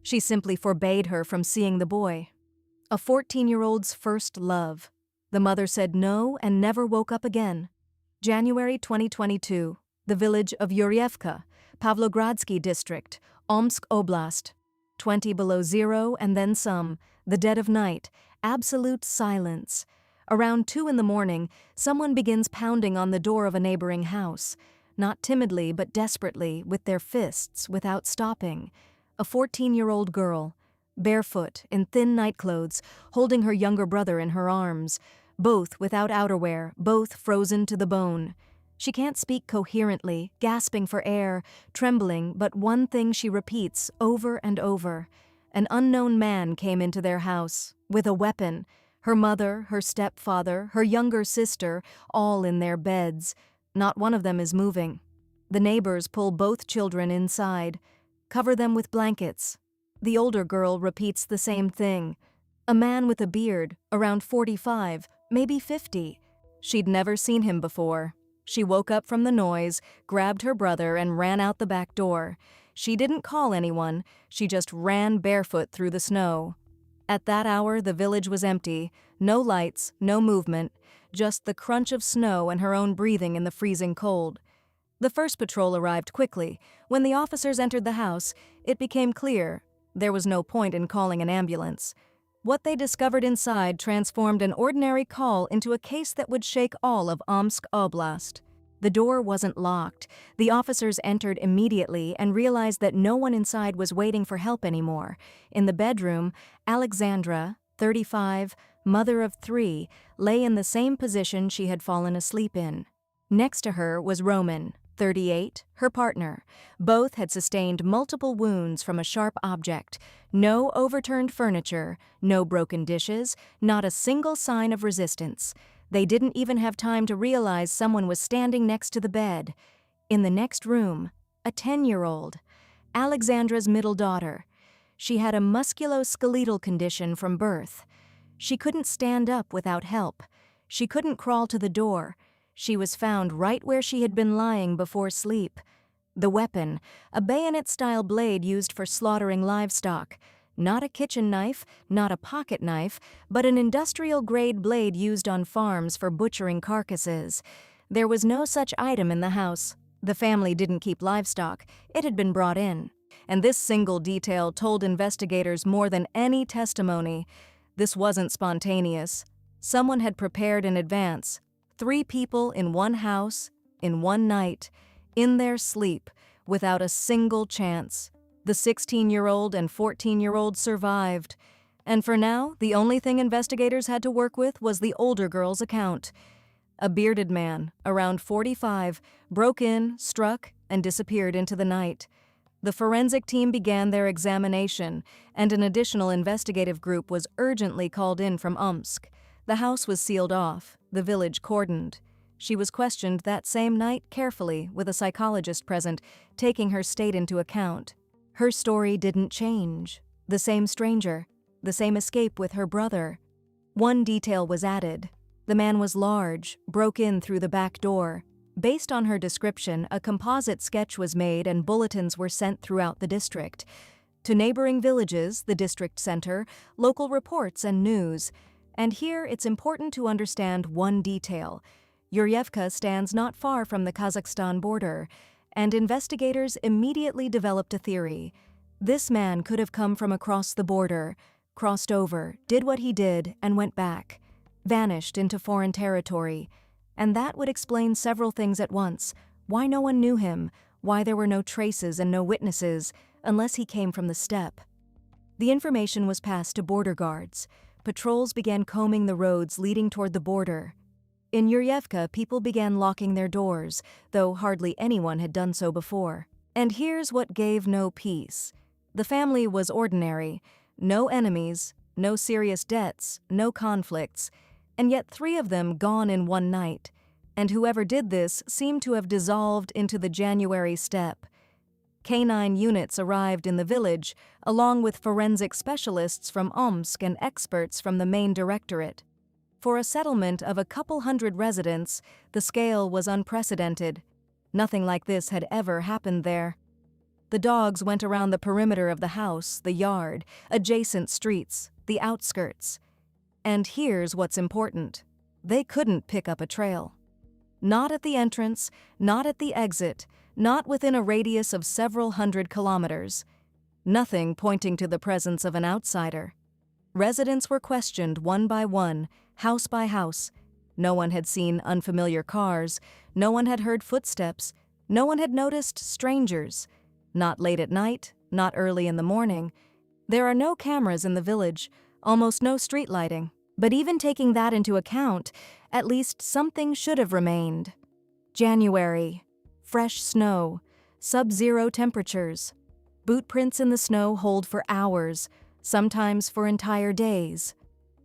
She simply forbade her from seeing the boy. A 14-year-old's first love. The mother said no and never woke up again. January 2022, the village of Yurievka, Pavlogradsky district, Omsk Oblast. 20 below zero and then some, the dead of night, absolute silence. Around 2 in the morning, someone begins pounding on the door of a neighboring house, not timidly but desperately, with their fists, without stopping. A 14-year-old girl, barefoot, in thin nightclothes, holding her younger brother in her arms, both without outerwear, both frozen to the bone. She can't speak coherently, gasping for air, trembling, but one thing she repeats over and over. An unknown man came into their house, with a weapon. Her mother, her stepfather, her younger sister, all in their beds. Not one of them is moving. The neighbors pull both children inside, cover them with blankets. The older girl repeats the same thing. A man with a beard, around 45, maybe 50. She'd never seen him before. She woke up from the noise, grabbed her brother, and ran out the back door. She didn't call anyone, she just ran barefoot through the snow. At that hour, the village was empty, no lights, no movement, just the crunch of snow and her own breathing in the freezing cold. The first patrol arrived quickly. When the officers entered the house, it became clear there was no point in calling an ambulance. What they discovered inside transformed an ordinary call into a case that would shake all of Omsk Oblast. The door wasn't locked. The officers entered immediately and realized that no one inside was waiting for help anymore. In the bedroom, Alexandra, 35, mother of 3, lay in the same position she had fallen asleep in. Next to her was Roman, 38, her partner. Both had sustained multiple wounds from a sharp object. No overturned furniture, no broken dishes, not a single sign of resistance. They didn't even have time to realize someone was standing next to the bed. In the next room, a 10-year-old, Alexandra's middle daughter. She had a musculoskeletal condition from birth. She couldn't stand up without help. She couldn't crawl to the door. She was found right where she had been lying before sleep. The weapon, a bayonet-style blade used for slaughtering livestock. Not a kitchen knife, not a pocket knife, but an industrial-grade blade used on farms for butchering carcasses. There was no such item in the house. The family didn't keep livestock. It had been brought in. And this single detail told investigators more than any testimony. This wasn't spontaneous. Someone had prepared in advance. 3 people in one house, in one night, in their sleep, without a single chance. The 16-year-old and 14-year-old survived. And for now, the only thing investigators had to work with was the older girl's account. A bearded man, around 45, broke in, struck, and disappeared into the night. The forensic team began their examination, and an additional investigative group was urgently called in from Omsk. The house was sealed off, the village cordoned. She was questioned that same night carefully with a psychologist present, taking her state into account. Her story didn't change. The same stranger, the same escape with her brother. One detail was added. The man was large, broke in through the back door. Based on her description, a composite sketch was made and bulletins were sent throughout the district. To neighboring villages, the district center, local reports and news. And here it's important to understand one detail. Yurievka stands not far from the Kazakhstan border, and investigators immediately developed a theory. This man could have come from across the border, crossed over, did what he did, and went back, vanished into foreign territory. And that would explain several things at once: why no one knew him, why there were no traces and no witnesses, unless he came from the steppe. The information was passed to border guards. Patrols began combing the roads leading toward the border. In Yurievka, people began locking their doors, though hardly anyone had done so before. And here's what gave no peace. The family was ordinary. No enemies, no serious debts, no conflicts. And yet 3 of them gone in one night. And whoever did this seemed to have dissolved into the January steppe. Canine units arrived in the village, along with forensic specialists from Omsk and experts from the main directorate. For a settlement of a couple hundred residents, the scale was unprecedented. Nothing like this had ever happened there. The dogs went around the perimeter of the house, the yard, adjacent streets, the outskirts. And here's what's important. They couldn't pick up a trail. Not at the entrance, not at the exit, not within a radius of several hundred kilometers. Nothing pointing to the presence of an outsider. Residents were questioned one by one, house by house. No one had seen unfamiliar cars, no one had heard footsteps, no one had noticed strangers. Not late at night, not early in the morning. There are no cameras in the village, almost no street lighting. But even taking that into account, at least something should have remained. January. Fresh snow. Sub-zero temperatures. Boot prints in the snow hold for hours, sometimes for entire days.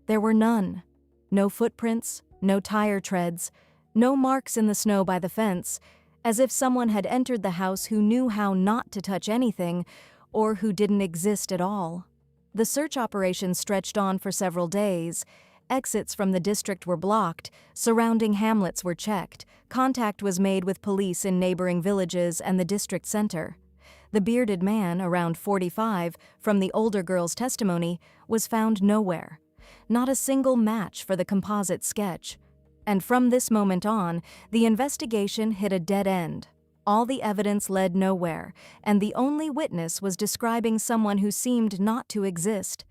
There were none. No footprints, no tire treads, no marks in the snow by the fence, as if someone had entered the house who knew how not to touch anything, or who didn't exist at all. The search operation stretched on for several days. Exits from the district were blocked, surrounding hamlets were checked, contact was made with police in neighboring villages and the district center. The bearded man, around 45, from the older girl's testimony, was found nowhere. Not a single match for the composite sketch. And from this moment on, the investigation hit a dead end. All the evidence led nowhere, and the only witness was describing someone who seemed not to exist.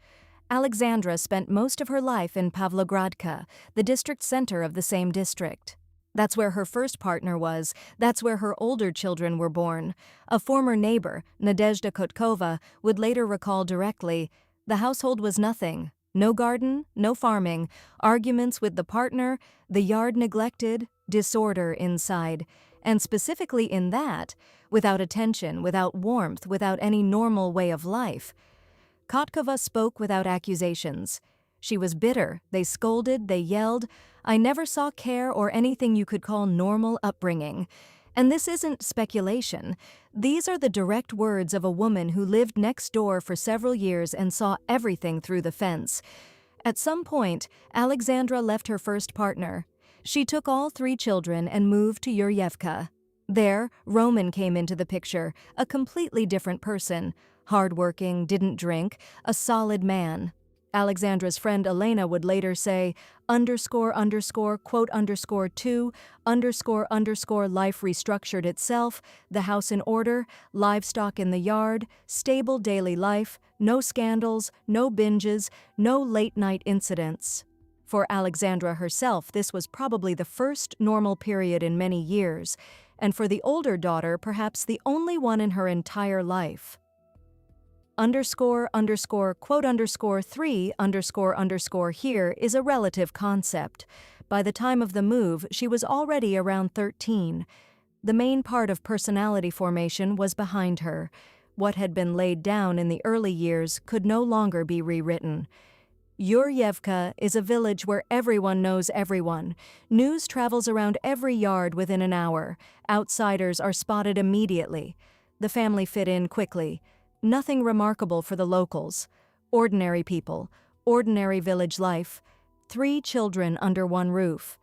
Alexandra spent most of her life in Pavlogradka, the district center of the same district. That's where her first partner was, that's where her older children were born. A former neighbor, Nadezhda Kotkova, would later recall directly, "The household was nothing. No garden, no farming, arguments with the partner, the yard neglected, disorder inside. And specifically in that, without attention, without warmth, without any normal way of life." Kotkova spoke without accusations. She was bitter, they scolded, they yelled. "I never saw care or anything you could call normal upbringing." And this isn't speculation. These are the direct words of a woman who lived next door for several years and saw everything through the fence. At some point, Alexandra left her first partner. She took all 3 children and moved to Yuryevka. There, Roman came into the picture, a completely different person. Hardworking, didn't drink, a solid man. Alexandra's friend Elena would later say, ___quote_2, _ life restructured itself, the house in order, livestock in the yard, stable daily life, no scandals, no binges, no late-night incidents. For Alexandra herself, this was probably the first normal period in many years, and for the older daughter, perhaps the only one in her entire life. __quote_3_ here is a relative concept. By the time of the move, she was already around 13. The main part of personality formation was behind her. What had been laid down in the early years could no longer be rewritten. Yuryevka is a village where everyone knows everyone. News travels around every yard within an hour. Outsiders are spotted immediately. The family fit in quickly. Nothing remarkable for the locals. Ordinary people, ordinary village life. 3 children under one roof.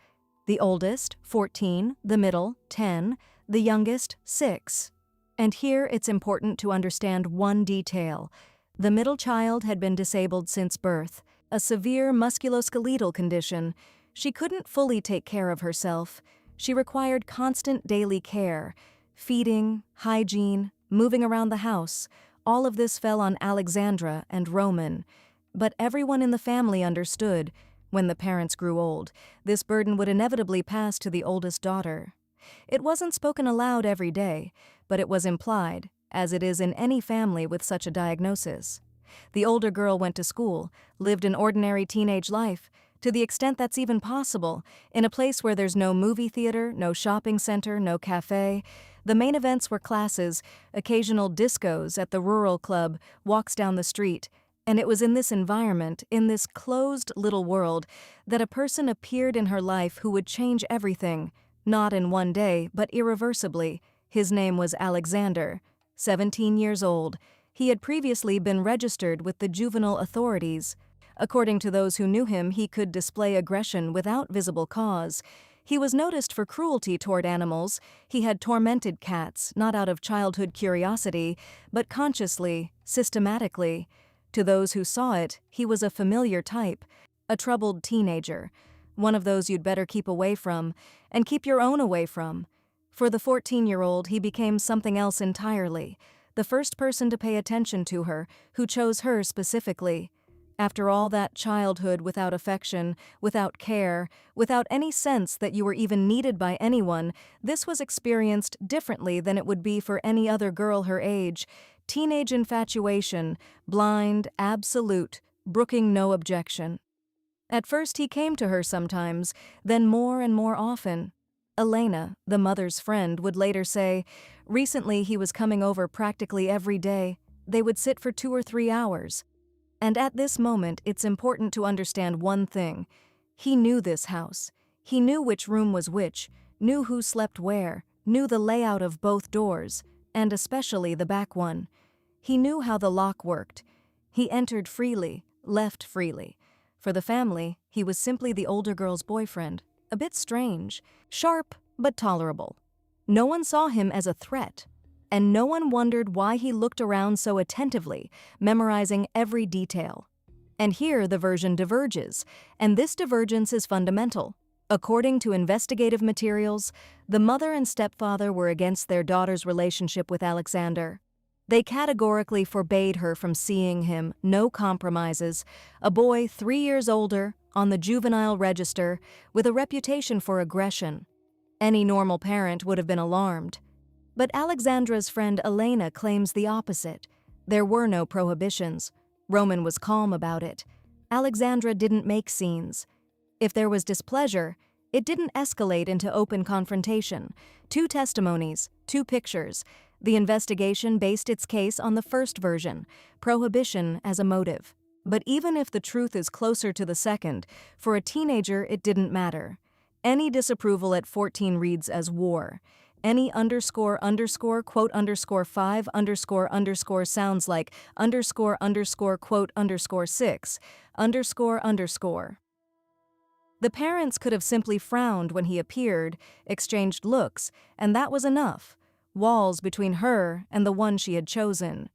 The oldest, 14, the middle, 10, the youngest, 6. And here it's important to understand one detail. The middle child had been disabled since birth, a severe musculoskeletal condition. She couldn't fully take care of herself. She required constant daily care, feeding, hygiene, moving around the house. All of this fell on Alexandra and Roman. But everyone in the family understood, when the parents grew old, this burden would inevitably pass to the oldest daughter. It wasn't spoken aloud every day, but it was implied, as it is in any family with such a diagnosis. The older girl went to school, lived an ordinary teenage life, to the extent that's even possible, in a place where there's no movie theater, no shopping center, no cafe. The main events were classes, occasional discos at the rural club, walks down the street, and it was in this environment, in this closed little world, that a person appeared in her life who would change everything, not in one day, but irreversibly. His name was Alexander, 17 years old. He had previously been registered with the juvenile authorities. According to those who knew him, he could display aggression without visible cause. He was noticed for cruelty toward animals. He had tormented cats, not out of childhood curiosity, but consciously, systematically. To those who saw it, he was a familiar type, a troubled teenager, one of those you'd better keep away from, and keep your own away from. For the 14-year-old, he became something else entirely, the first person to pay attention to her, who chose her specifically. After all that childhood without affection, without care, without any sense that you were even needed by anyone, this was experienced differently than it would be for any other girl her age. Teenage infatuation, blind, absolute, brooking no objection. At first he came to her sometimes, then more and more often. Elena, the mother's friend, would later say, recently he was coming over practically every day. They would sit for 2 or 3 hours. And at this moment, it's important to understand one thing. He knew this house. He knew which room was which, knew who slept where, knew the layout of both doors, and especially the back one. He knew how the lock worked. He entered freely, left freely. For the family, he was simply the older girl's boyfriend. A bit strange, sharp, but tolerable. No one saw him as a threat. And no one wondered why he looked around so attentively, memorizing every detail. And here the version diverges, and this divergence is fundamental. According to investigative materials, the mother and stepfather were against their daughter's relationship with Alexander. They categorically forbade her from seeing him, no compromises, a boy 3 years older, on the juvenile register, with a reputation for aggression. Any normal parent would have been alarmed. But Alexandra's friend Elena claims the opposite. There were no prohibitions. Roman was calm about it. Alexandra didn't make scenes. If there was displeasure, it didn't escalate into open confrontation. 2 testimonies, 2 pictures. The investigation based its case on the first version, prohibition as a motive. But even if the truth is closer to the second, for a teenager it didn't matter. Any disapproval at 14 reads as war. Any underscore quote underscore 5 underscore sounds like underscore quote underscore 6 underscore. The parents could have simply frowned when he appeared, exchanged looks, and that was enough. Walls between her and the one she had chosen.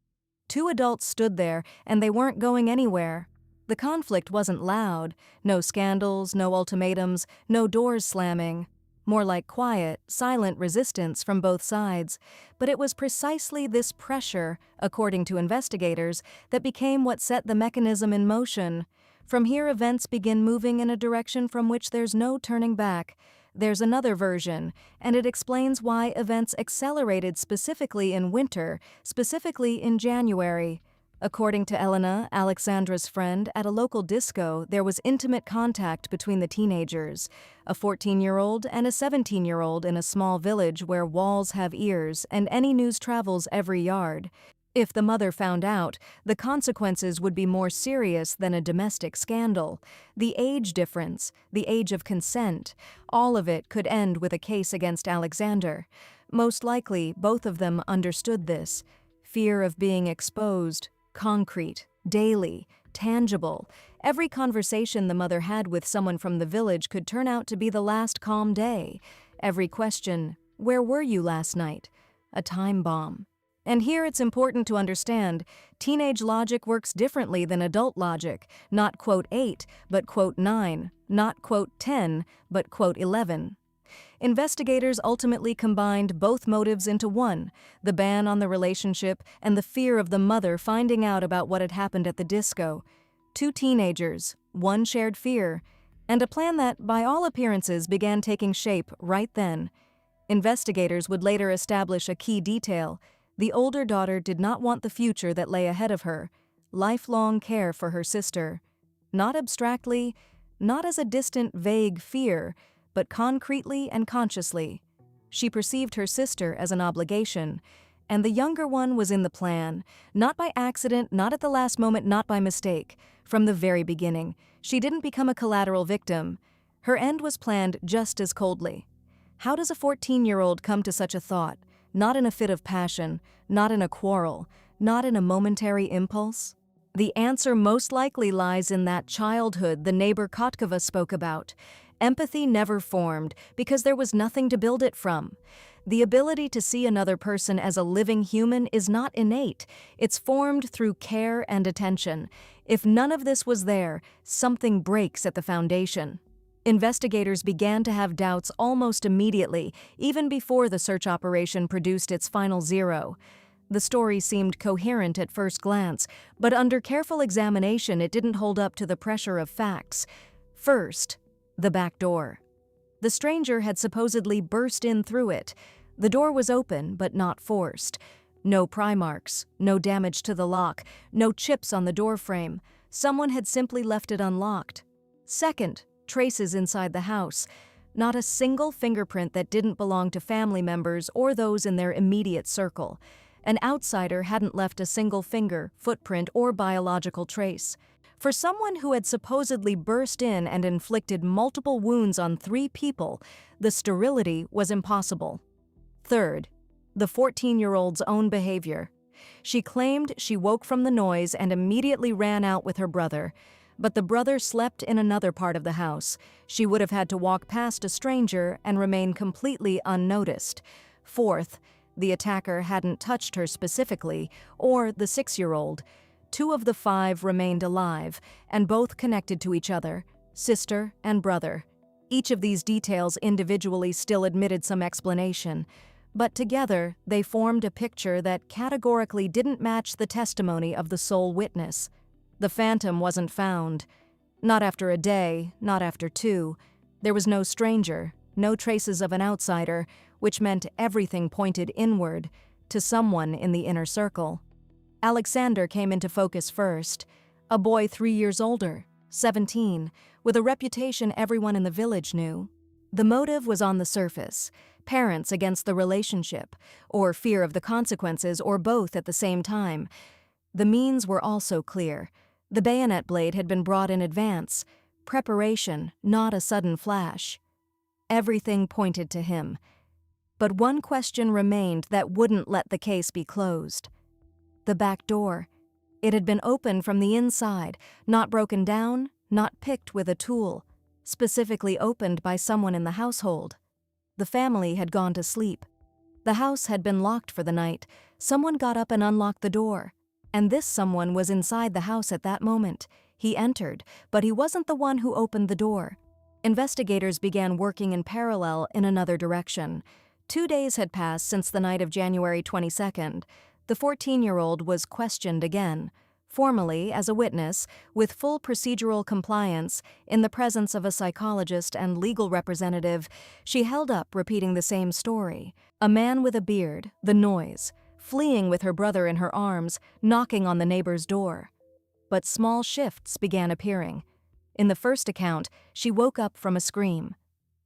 2 adults stood there, and they weren't going anywhere. The conflict wasn't loud, no scandals, no ultimatums, no doors slamming. More like quiet, silent resistance from both sides. But it was precisely this pressure, according to investigators, that became what set the mechanism in motion. From here, events begin moving in a direction from which there's no turning back. There's another version, and it explains why events accelerated specifically in winter, specifically in January. According to Elena, Alexandra's friend, at a local disco, there was intimate contact between the teenagers, a 14-year-old and a 17-year-old in a small village where walls have ears and any news travels every yard. If the mother found out, the consequences would be more serious than a domestic scandal. The age difference, the age of consent, all of it could end with a case against Alexander. Most likely, both of them understood this. Fear of being exposed. Concrete, daily, tangible. Every conversation the mother had with someone from the village could turn out to be the last calm day. Every question, where were you last night? A time bomb. And here it's important to understand, teenage logic works differently than adult logic, not quote 8, but quote 9, not quote 10, but quote 11. Investigators ultimately combined both motives into one, the ban on the relationship and the fear of the mother finding out about what had happened at the disco. 2 teenagers, one shared fear, and a plan that, by all appearances, began taking shape right then. Investigators would later establish a key detail. The older daughter did not want the future that lay ahead of her, lifelong care for her sister. Not abstractly, not as a distant, vague fear, but concretely and consciously. She perceived her sister as an obligation, and the younger one was in the plan, not by accident, not at the last moment, not by mistake. From the very beginning, she didn't become a collateral victim. Her end was planned just as coldly. How does a 14-year-old come to such a thought? Not in a fit of passion, not in a quarrel, not in a momentary impulse? The answer most likely lies in that childhood the neighbor Kotkova spoke about. Empathy never formed because there was nothing to build it from. The ability to see another person as a living human is not innate. It's formed through care and attention. If none of this was there, something breaks at the foundation. Investigators began to have doubts almost immediately, even before the search operation produced its final zero. The story seemed coherent at first glance, but under careful examination it didn't hold up to the pressure of facts. First, the back door. The stranger had supposedly burst in through it. The door was open, but not forced. No pry marks, no damage to the lock, no chips on the door frame. Someone had simply left it unlocked. Second, traces inside the house. Not a single fingerprint that didn't belong to family members or those in their immediate circle. An outsider hadn't left a single finger, footprint, or biological trace. For someone who had supposedly burst in and inflicted multiple wounds on 3 people, the sterility was impossible. Third, the 14-year-old's own behavior. She claimed she woke from the noise and immediately ran out with her brother. But the brother slept in another part of the house. She would have had to walk past a stranger and remain completely unnoticed. Fourth, the attacker hadn't touched her specifically, or the 6-year-old. 2 of the 5 remained alive, and both connected to each other, sister and brother. Each of these details individually still admitted some explanation, but together they formed a picture that categorically didn't match the testimony of the sole witness. The phantom wasn't found. Not after a day, not after 2. There was no stranger, no traces of an outsider, which meant everything pointed inward, to someone in the inner circle. Alexander came into focus first, a boy 3 years older, 17, with a reputation everyone in the village knew. The motive was on the surface, parents against the relationship, or fear of the consequences, or both at the same time. The means were also clear. The bayonet blade had been brought in advance, preparation, not a sudden flash. Everything pointed to him. But one question remained that wouldn't let the case be closed. The back door. It had been opened from the inside, not broken down, not picked with a tool, specifically opened by someone in the household. The family had gone to sleep. The house had been locked for the night. Someone got up and unlocked the door. And this someone was inside the house at that moment. He entered, but he wasn't the one who opened the door. Investigators began working in parallel in another direction. 2 days had passed since the night of January 22nd. The 14-year-old was questioned again, formally as a witness, with full procedural compliance, in the presence of a psychologist and legal representative. She held up repeating the same story. A man with a beard, the noise, fleeing with her brother in her arms, knocking on the neighbor's door. But small shifts began appearing. In the first account, she woke up from a scream.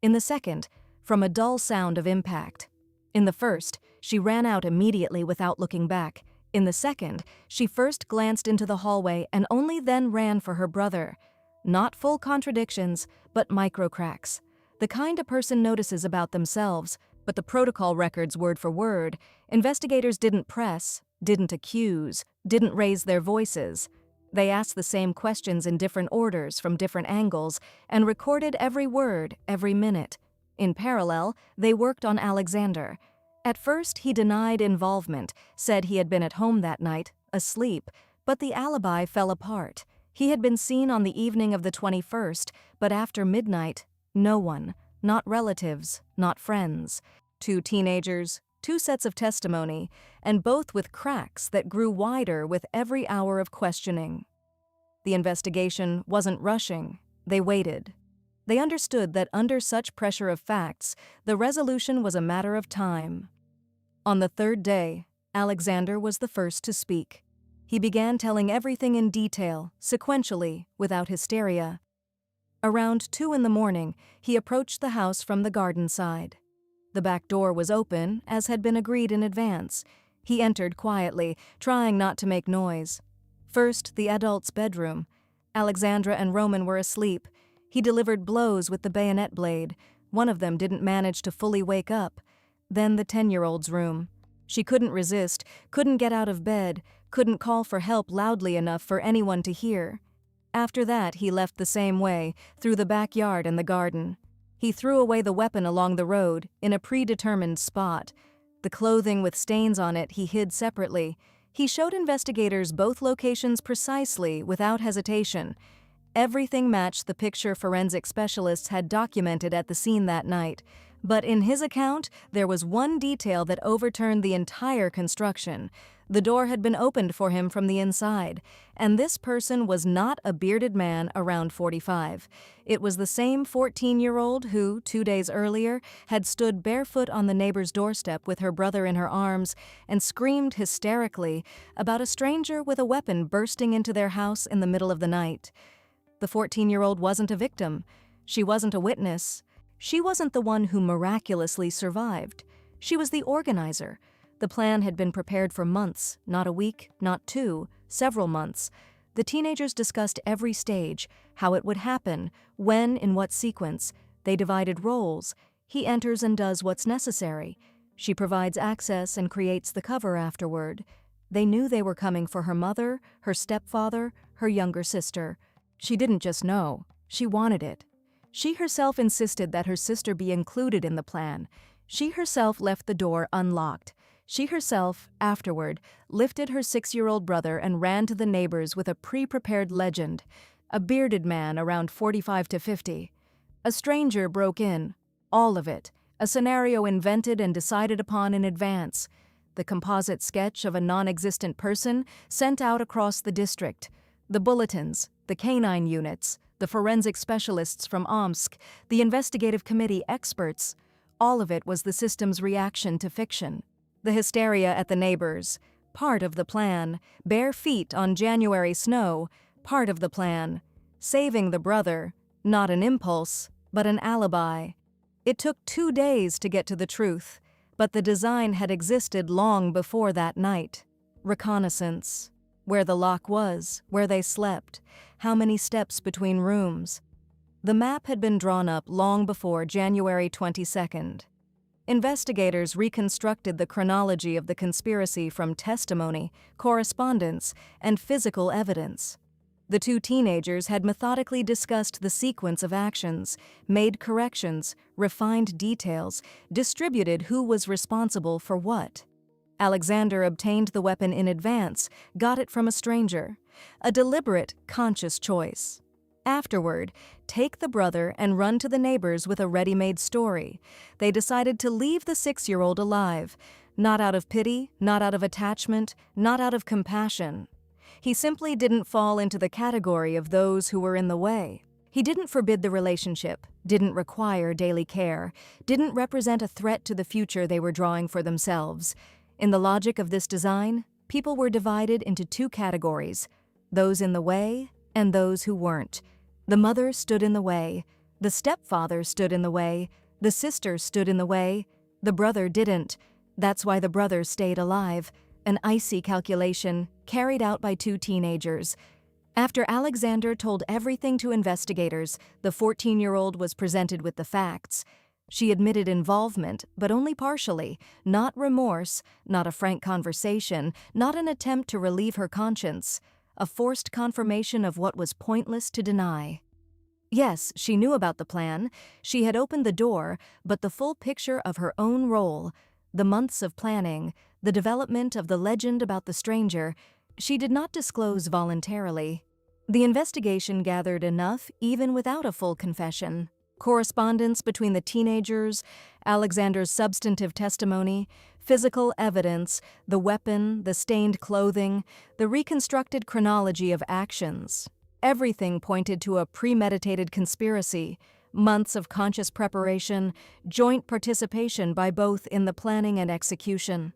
In the second, from a dull sound of impact. In the first, she ran out immediately without looking back. In the second, she first glanced into the hallway and only then ran for her brother. Not full contradictions, but micro-cracks. The kind a person notices about themselves, but the protocol records word for word. Investigators didn't press, didn't accuse, didn't raise their voices. They asked the same questions in different orders from different angles and recorded every word, every minute. In parallel, they worked on Alexander. At first, he denied involvement, said he had been at home that night, asleep, but the alibi fell apart. He had been seen on the evening of the 21st, but after midnight, no one, not relatives, not friends. 2 teenagers, 2 sets of testimony, and both with cracks that grew wider with every hour of questioning. The investigation wasn't rushing. They waited. They understood that under such pressure of facts, the resolution was a matter of time. On the 3rd day, Alexander was the first to speak. He began telling everything in detail, sequentially, without hysteria. Around 2 in the morning, he approached the house from the garden side. The back door was open, as had been agreed in advance. He entered quietly, trying not to make noise. First, the adult's bedroom. Alexandra and Roman were asleep. He delivered blows with the bayonet blade. One of them didn't manage to fully wake up. Then the 10-year-old's room. She couldn't resist, couldn't get out of bed, couldn't call for help loudly enough for anyone to hear. After that, he left the same way, through the backyard and the garden. He threw away the weapon along the road, in a predetermined spot. The clothing with stains on it he hid separately. He showed investigators both locations precisely, without hesitation. Everything matched the picture forensic specialists had documented at the scene that night. But in his account, there was one detail that overturned the entire construction. The door had been opened for him from the inside, and this person was not a bearded man around 45. It was the same 14-year-old who, 2 days earlier, had stood barefoot on the neighbor's doorstep with her brother in her arms and screamed hysterically about a stranger with a weapon bursting into their house in the middle of the night. The 14-year-old wasn't a victim. She wasn't a witness. She wasn't the one who miraculously survived. She was the organizer. The plan had been prepared for months, not a week, not two, several months. The teenagers discussed every stage, how it would happen, when, in what sequence. They divided roles. He enters and does what's necessary. She provides access and creates the cover afterward. They knew they were coming for her mother, her stepfather, her younger sister. She didn't just know, she wanted it. She herself insisted that her sister be included in the plan. She herself left the door unlocked. She herself, afterward, lifted her 6-year-old brother and ran to the neighbors with a pre-prepared legend, a bearded man around 45 to 50. A stranger broke in. All of it. A scenario invented and decided upon in advance. The composite sketch of a non-existent person sent out across the district. The bulletins, the canine units, the forensic specialists from Omsk, the investigative committee experts. All of it was the system's reaction to fiction. The hysteria at the neighbors, part of the plan. Bare feet on January snow, part of the plan. Saving the brother, not an impulse, but an alibi. It took 2 days to get to the truth, but the design had existed long before that night. Reconnaissance. Where the lock was, where they slept, how many steps between rooms. The map had been drawn up long before January 22nd. Investigators reconstructed the chronology of the conspiracy from testimony, correspondence, and physical evidence. The two teenagers had methodically discussed the sequence of actions, made corrections, refined details, distributed who was responsible for what. Alexander obtained the weapon in advance, got it from a stranger. A deliberate, conscious choice. Afterward, take the brother and run to the neighbors with a ready-made story. They decided to leave the 6-year-old alive, not out of pity, not out of attachment, not out of compassion. He simply didn't fall into the category of those who were in the way. He didn't forbid the relationship, didn't require daily care, didn't represent a threat to the future they were drawing for themselves. In the logic of this design, people were divided into 2 categories, those in the way and those who weren't. The mother stood in the way, the stepfather stood in the way, the sister stood in the way, the brother didn't. That's why the brother stayed alive, an icy calculation carried out by 2 teenagers. After Alexander told everything to investigators, the 14-year-old was presented with the facts. She admitted involvement, but only partially, not remorse, not a frank conversation, not an attempt to relieve her conscience. A forced confirmation of what was pointless to deny. Yes, she knew about the plan, she had opened the door, but the full picture of her own role, the months of planning, the development of the legend about the stranger, she did not disclose voluntarily. The investigation gathered enough even without a full confession. Correspondence between the teenagers, Alexander's substantive testimony, physical evidence, the weapon, the stained clothing, the reconstructed chronology of actions. Everything pointed to a premeditated conspiracy, months of conscious preparation, joint participation by both in the planning and execution.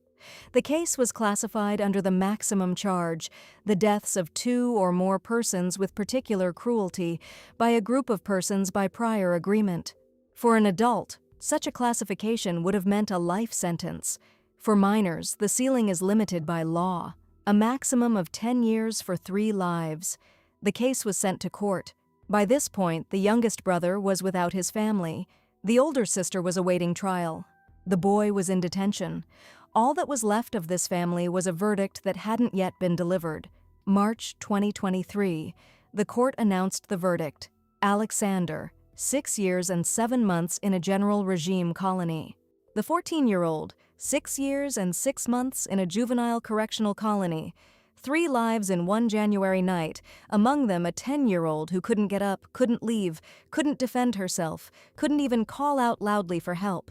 The case was classified under the maximum charge, the deaths of 2 or more persons with particular cruelty by a group of persons by prior agreement. For an adult, such a classification would have meant a life sentence. For minors, the ceiling is limited by law, a maximum of 10 years for 3 lives. The case was sent to court. By this point, the youngest brother was without his family. The older sister was awaiting trial. The boy was in detention. All that was left of this family was a verdict that hadn't yet been delivered. March 2023, the court announced the verdict. Alexander, 6 years and 7 months in a general regime colony. The 14-year-old, 6 years and 6 months in a juvenile correctional colony. 3 lives in one January night, among them a 10-year-old who couldn't get up, couldn't leave, couldn't defend herself, couldn't even call out loudly for help.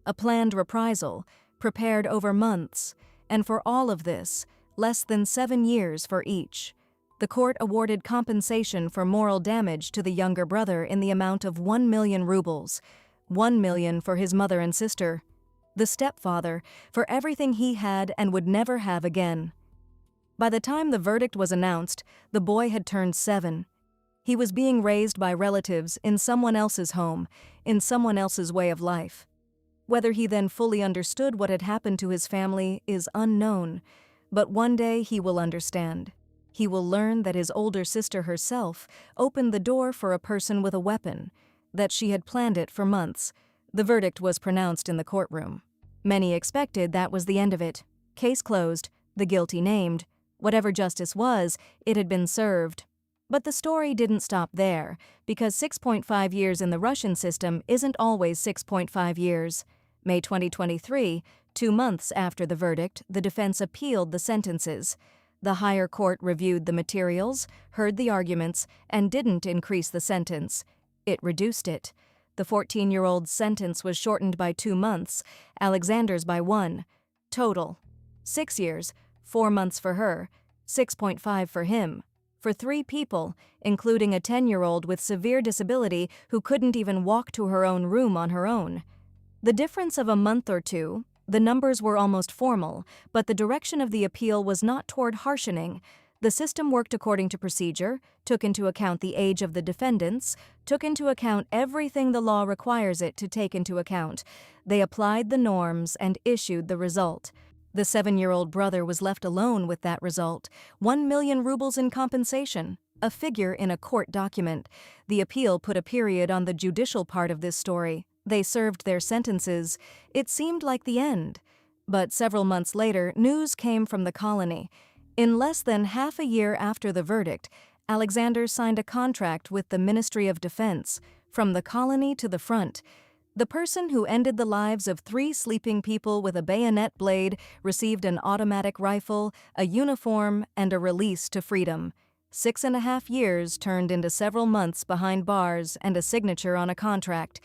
A planned reprisal, prepared over months, and for all of this, less than 7 years for each. The court awarded compensation for moral damage to the younger brother in the amount of 1 million rubles, 1 million for his mother and sister. The stepfather, for everything he had and would never have again. By the time the verdict was announced, the boy had turned 7. He was being raised by relatives in someone else's home, in someone else's way of life. Whether he then fully understood what had happened to his family is unknown, but one day he will understand. He will learn that his older sister herself opened the door for a person with a weapon, that she had planned it for months. The verdict was pronounced in the courtroom. Many expected that was the end of it. Case closed, the guilty named. Whatever justice was, it had been served. But the story didn't stop there, because 6.5 years in the Russian system isn't always 6.5 years. May 2023, 2 months after the verdict, the defense appealed the sentences. The higher court reviewed the materials, heard the arguments, and didn't increase the sentence. It reduced it. The 14-year-old's sentence was shortened by 2 months, Alexander's by 1. Total: 6 years, 4 months for her, 6.5 for him. For 3 people, including a 10-year-old with severe disability who couldn't even walk to her own room on her own. The difference of a month or two, the numbers were almost formal, but the direction of the appeal was not toward harshening. The system worked according to procedure, took into account the age of the defendants, took into account everything the law requires it to take into account. They applied the norms and issued the result. The 7-year-old brother was left alone with that result, 1 million rubles in compensation, a figure in a court document. The appeal put a period on the judicial part of this story. They served their sentences. It seemed like the end. But several months later, news came from the colony. In less than half a year after the verdict, Alexander signed a contract with the Ministry of Defense, from the colony to the front. The person who ended the lives of 3 sleeping people with a bayonet blade received an automatic rifle, a uniform, and a release to freedom. 6.5 years turned into several months behind bars and a signature on a contract.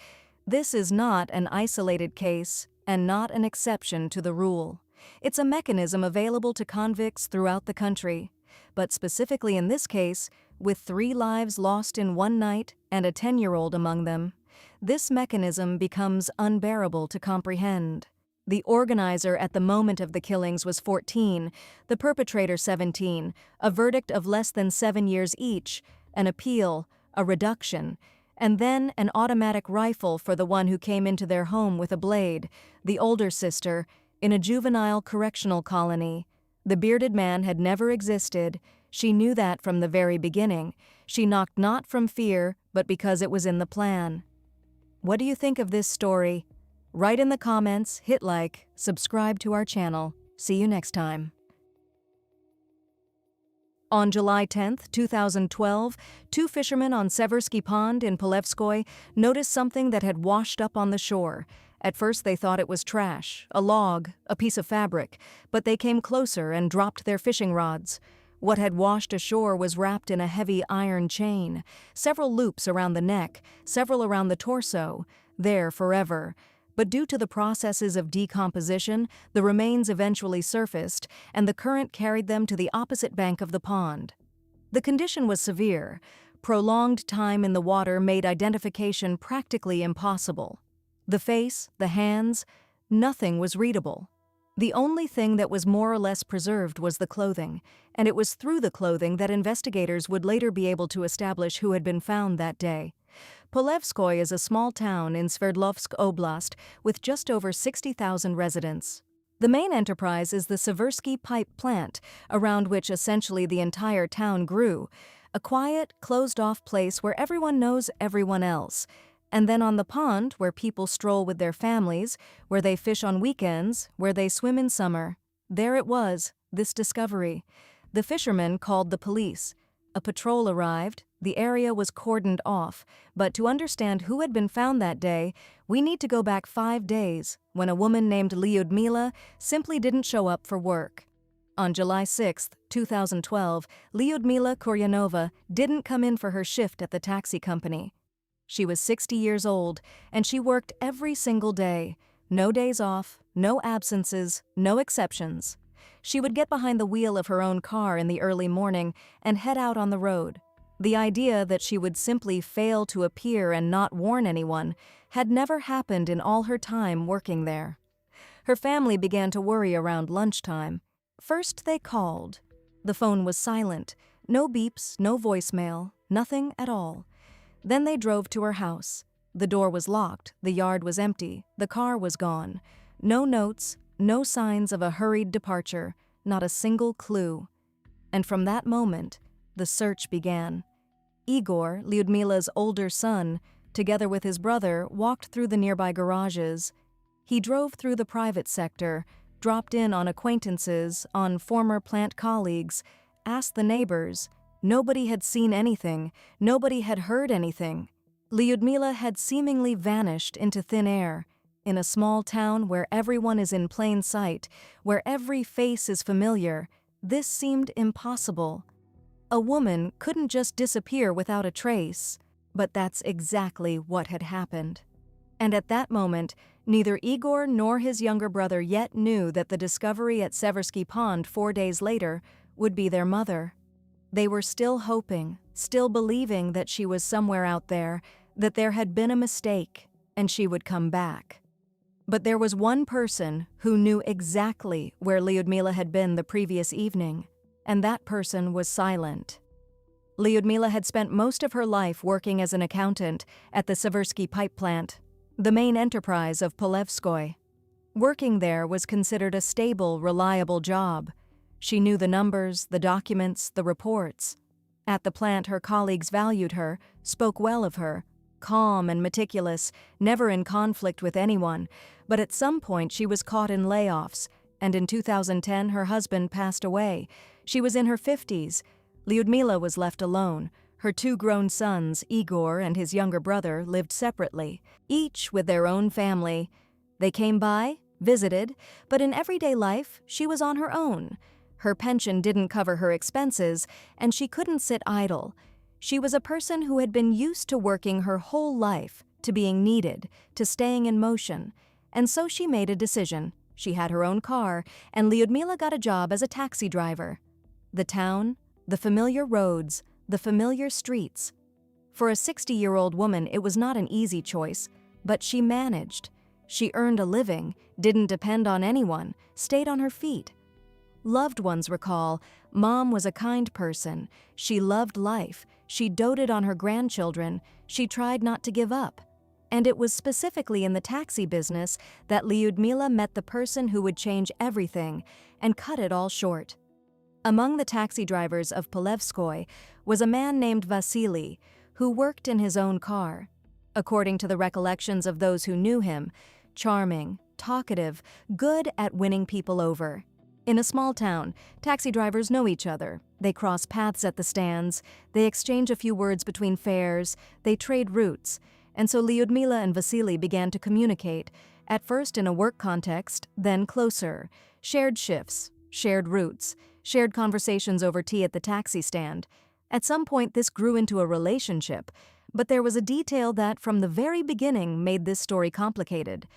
This is not an isolated case and not an exception to the rule. It's a mechanism available to convicts throughout the country. But specifically in this case, with 3 lives lost in one night and a 10-year-old among them, this mechanism becomes unbearable to comprehend. The organizer at the moment of the killings was 14, the perpetrator 17, a verdict of less than 7 years each, an appeal, a reduction, and then an automatic rifle for the one who came into their home with a blade, the older sister, in a juvenile correctional colony. The bearded man had never existed. She knew that from the very beginning. She knocked not from fear, but because it was in the plan. What do you think of this story? Write in the comments, hit like, subscribe to our channel. See you next time. On July 10, 2012, 2 fishermen on Seversky Pond in Polevskoy noticed something that had washed up on the shore. At first they thought it was trash, a log, a piece of fabric, but they came closer and dropped their fishing rods. What had washed ashore was wrapped in a heavy iron chain, several loops around the neck, several around the torso, there forever. But due to the processes of decomposition, the remains eventually surfaced, and the current carried them to the opposite bank of the pond. The condition was severe. Prolonged time in the water made identification practically impossible. The face, the hands, nothing was readable. The only thing that was more or less preserved was the clothing, and it was through the clothing that investigators would later be able to establish who had been found that day. Polevskoy is a small town in Sverdlovsk Oblast with just over 60,000 residents. The main enterprise is the Seversky pipe plant, around which essentially the entire town grew, a quiet, closed-off place where everyone knows everyone else. And then on the pond, where people stroll with their families, where they fish on weekends, where they swim in summer. There it was, this discovery. The fishermen called the police. A patrol arrived, The area was cordoned off, but to understand who had been found that day, we need to go back 5 days, when a woman named Lyudmila simply didn't show up for work. On July 6, 2012, Lyudmila Kuryanova didn't come in for her shift at the taxi company. She was 60 years old, and she worked every single day. No days off, no absences, no exceptions. She would get behind the wheel of her own car in the early morning and head out on the road. The idea that she would simply fail to appear and not warn anyone had never happened in all her time working there. Her family began to worry around lunchtime. First they called. The phone was silent. No beeps, no voicemail, nothing at all. Then they drove to her house. The door was locked, the yard was empty, the car was gone. No notes, no signs of a hurried departure, not a single clue. And from that moment, the search began. Igor, Lyudmila's older son, together with his brother, walked through the nearby garages. He drove through the private sector, dropped in on acquaintances, on former plant colleagues, asked the neighbors. Nobody had seen anything, nobody had heard anything. Lyudmila had seemingly vanished into thin air. In a small town where everyone is in plain sight, where every face is familiar, this seemed impossible. A woman couldn't just disappear without a trace, but that's exactly what had happened. And at that moment, neither Igor nor his younger brother yet knew that the discovery at Seversky Pond 4 days later would be their mother. They were still hoping, still believing that she was somewhere out there, that there had been a mistake, and she would come back. But there was one person who knew exactly where Lyudmila had been the previous evening, and that person was silent. Lyudmila had spent most of her life working as an accountant at the Seversky pipe plant, the main enterprise of Polevskoy. Working there was considered a stable, reliable job. She knew the numbers, the documents, the reports. At the plant, her colleagues valued her, spoke well of her, calm and meticulous, never in conflict with anyone, but at some point she was caught in layoffs, and in 2010 her husband passed away. She was in her 50s. Lyudmila was left alone. Her 2 grown sons, Igor and his younger brother, lived separately, each with their own family. They came by, visited, but in everyday life, she was on her own. Her pension didn't cover her expenses, and she couldn't sit idle. She was a person who had been used to working her whole life, to being needed, to staying in motion. And so she made a decision. She had her own car, and Lyudmila got a job as a taxi driver. The town, the familiar roads, the familiar streets. For a 60-year-old woman, it was not an easy choice, but she managed. She earned a living, didn't depend on anyone, stayed on her feet. Loved ones recall, Mom was a kind person. She loved life. She doted on her grandchildren. She tried not to give up. And it was specifically in the taxi business that Lyudmila met the person who would change everything and cut it all short. Among the taxi drivers of Polevskoy was a man named Vasily, who worked in his own car. According to the recollections of those who knew him, charming, talkative, good at winning people over. In a small town, taxi drivers know each other. They cross paths at the stands, they exchange a few words between fares, they trade routes. And so Lyudmila and Vasily began to communicate, at first in a work context, then closer. Shared shifts, shared routes, shared conversations over tea at the taxi stand. At some point this grew into a relationship, but there was a detail that from the very beginning made this story complicated.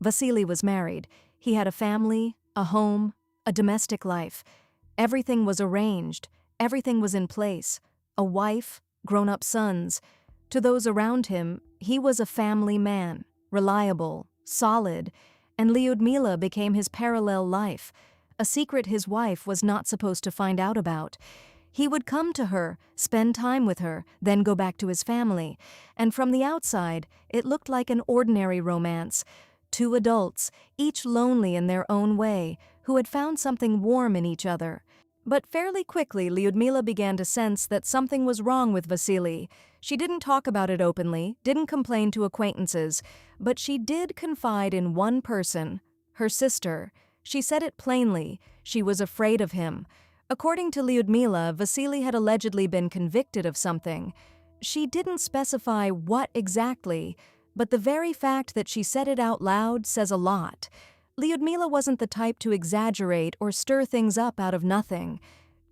Vasily was married. He had a family, a home, a domestic life. Everything was arranged. Everything was in place. A wife, grown-up sons. To those around him, he was a family man, reliable, solid, and Lyudmila became his parallel life, a secret his wife was not supposed to find out about. He would come to her, spend time with her, then go back to his family, and from the outside, it looked like an ordinary romance. 2 adults, each lonely in their own way, who had found something warm in each other. But fairly quickly, Lyudmila began to sense that something was wrong with Vasily. She didn't talk about it openly, didn't complain to acquaintances, but she did confide in one person, her sister. She said it plainly. She was afraid of him. According to Lyudmila, Vasily had allegedly been convicted of something. She didn't specify what exactly, but the very fact that she said it out loud says a lot. Lyudmila wasn't the type to exaggerate or stir things up out of nothing.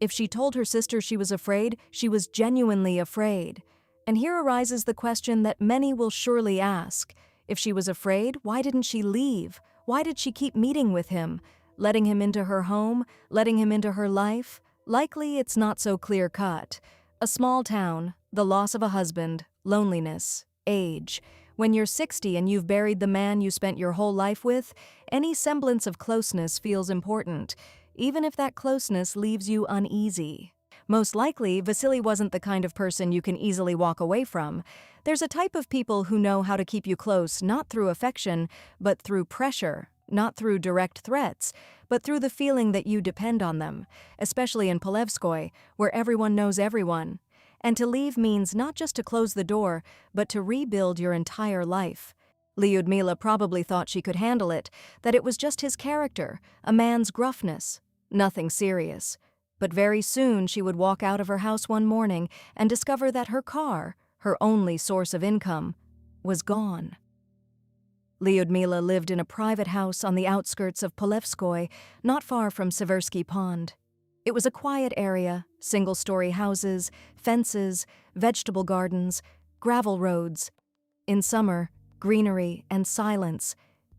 If she told her sister she was afraid, she was genuinely afraid. And here arises the question that many will surely ask. If she was afraid, why didn't she leave? Why did she keep meeting with him? Letting him into her home? Letting him into her life? Likely it's not so clear-cut. A small town, the loss of a husband, loneliness, age. When you're 60 and you've buried the man you spent your whole life with, any semblance of closeness feels important, even if that closeness leaves you uneasy. Most likely, Vasily wasn't the kind of person you can easily walk away from. There's a type of people who know how to keep you close not through affection, but through pressure, not through direct threats, but through the feeling that you depend on them, especially in Polevskoy, where everyone knows everyone. And to leave means not just to close the door, but to rebuild your entire life. Lyudmila probably thought she could handle it, that it was just his character, a man's gruffness. Nothing serious. But very soon she would walk out of her house one morning and discover that her car, her only source of income, was gone. Lyudmila lived in a private house on the outskirts of Polevskoy, not far from Seversky Pond. It was a quiet area, single-story houses, fences, vegetable gardens, gravel roads. In summer, greenery and silence.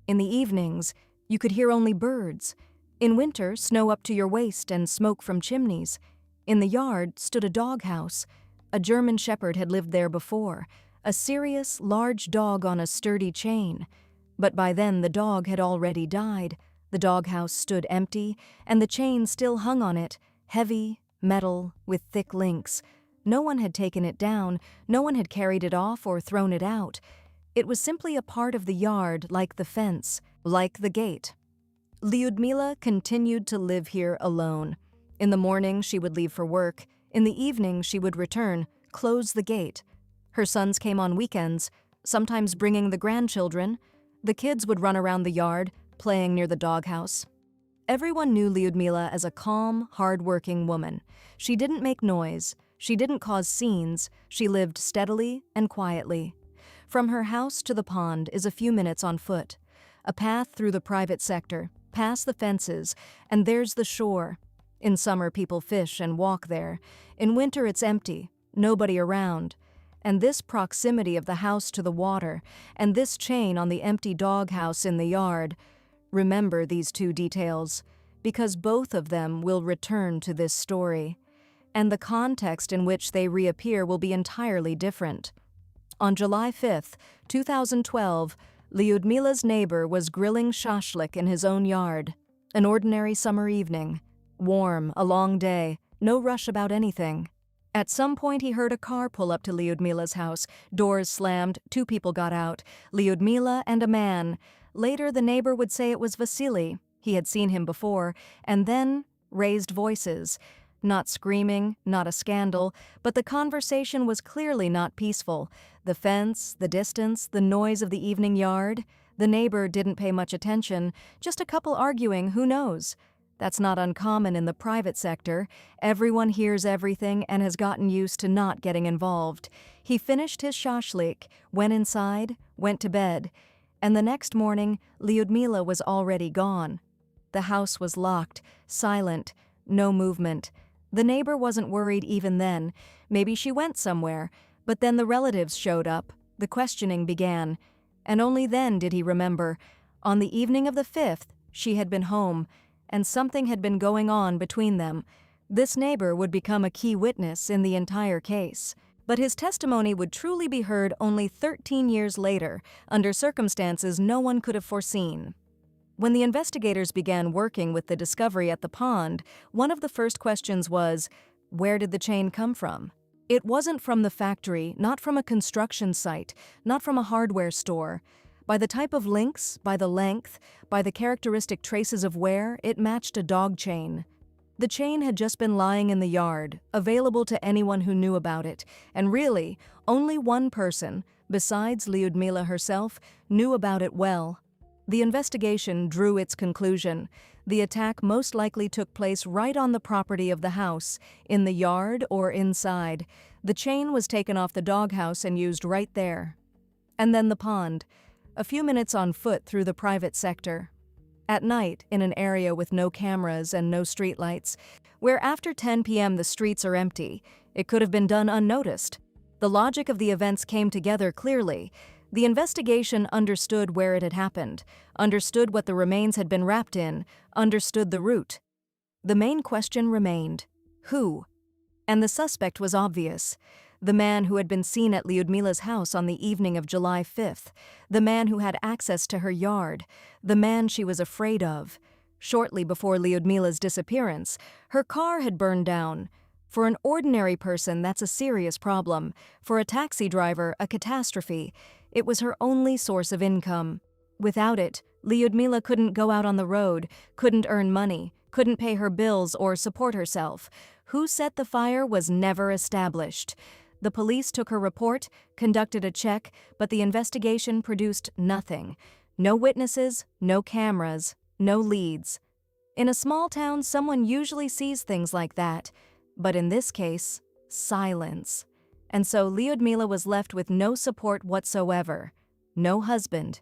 In the evenings, you could hear only birds. In winter, snow up to your waist and smoke from chimneys. In the yard stood a doghouse. A German shepherd had lived there before, a serious, large dog on a sturdy chain. But by then the dog had already died. The doghouse stood empty, and the chain still hung on it, heavy, metal, with thick links. No one had taken it down, no one had carried it off or thrown it out. It was simply a part of the yard, like the fence, like the gate. Lyudmila continued to live here alone. In the morning she would leave for work. In the evening she would return, close the gate. Her sons came on weekends, sometimes bringing the grandchildren. The kids would run around the yard, playing near the doghouse. Everyone knew Lyudmila as a calm, hard-working woman. She didn't make noise. She didn't cause scenes. She lived steadily and quietly. From her house to the pond is a few minutes on foot. A path through the private sector, past the fences, and there's the shore. In summer, people fish and walk there. In winter, it's empty, nobody around. And this proximity of the house to the water, and this chain on the empty doghouse in the yard, remember these two details, because both of them will return to this story, and the context in which they reappear will be entirely different. On July 5th, 2012, Lyudmila's neighbor was grilling shashlik in his own yard. An ordinary summer evening. Warm, a long day, no rush about anything. At some point he heard a car pull up to Lyudmila's house. Doors slammed, two people got out, Lyudmila and a man. Later the neighbor would say it was Vasily. He had seen him before. And then raised voices. Not screaming, not a scandal, but the conversation was clearly not peaceful. The fence, the distance, the noise of the evening yard. The neighbor didn't pay much attention, just a couple arguing, who knows? That's not uncommon in the private sector. Everyone hears everything and has gotten used to not getting involved. He finished his shashlik, went inside, went to bed, and the next morning, Lyudmila was already gone. The house was locked, silent, no movement. The neighbor wasn't worried even then. Maybe she went somewhere, but then the relatives showed up. The questioning began, and only then did he remember. On the evening of the 5th, she had been home, and something had been going on between them. This neighbor would become a key witness in the entire case. But his testimony would truly be heard only 13 years later, under circumstances no one could have foreseen. When the investigators began working with the discovery at the pond, one of the first questions was, where did the chain come from? It wasn't from the factory, not from a construction site, not from a hardware store. By the type of links, by the length, by the characteristic traces of wear, it matched a dog chain. The chain had just been lying in the yard, available to anyone who knew about it, and really, only one person, besides Lyudmila herself, knew about it well. The investigation drew its conclusion. The attack most likely took place right on the property of the house, in the yard or inside. The chain was taken off the doghouse and used right there. And then the pond, a few minutes on foot through the private sector. At night, in an area with no cameras and no streetlights, where after 10 p.m. the streets are empty, it could have been done unnoticed. The logic of the events came together clearly. The investigation understood where it had happened, understood what the remains had been wrapped in, understood the route. The main question remained: who? And the suspect was obvious. The man who had been seen at Lyudmila's house on the evening of July 5th, the man who had access to her yard, the man she was afraid of. Shortly before Lyudmila's disappearance, her car had burned down. For an ordinary person, that's a serious problem. For a taxi driver, a catastrophe. It was her only source of income. Without it, Lyudmila couldn't go out on the road, couldn't earn money, couldn't pay her bills or support herself. Who set the fire was never established. The police took her report, conducted a check, but the investigation produced nothing. No witnesses, no cameras, no leads. In a small town, someone usually sees things like that. But in this case, silence. And so Lyudmila was left with no support whatsoever. No husband.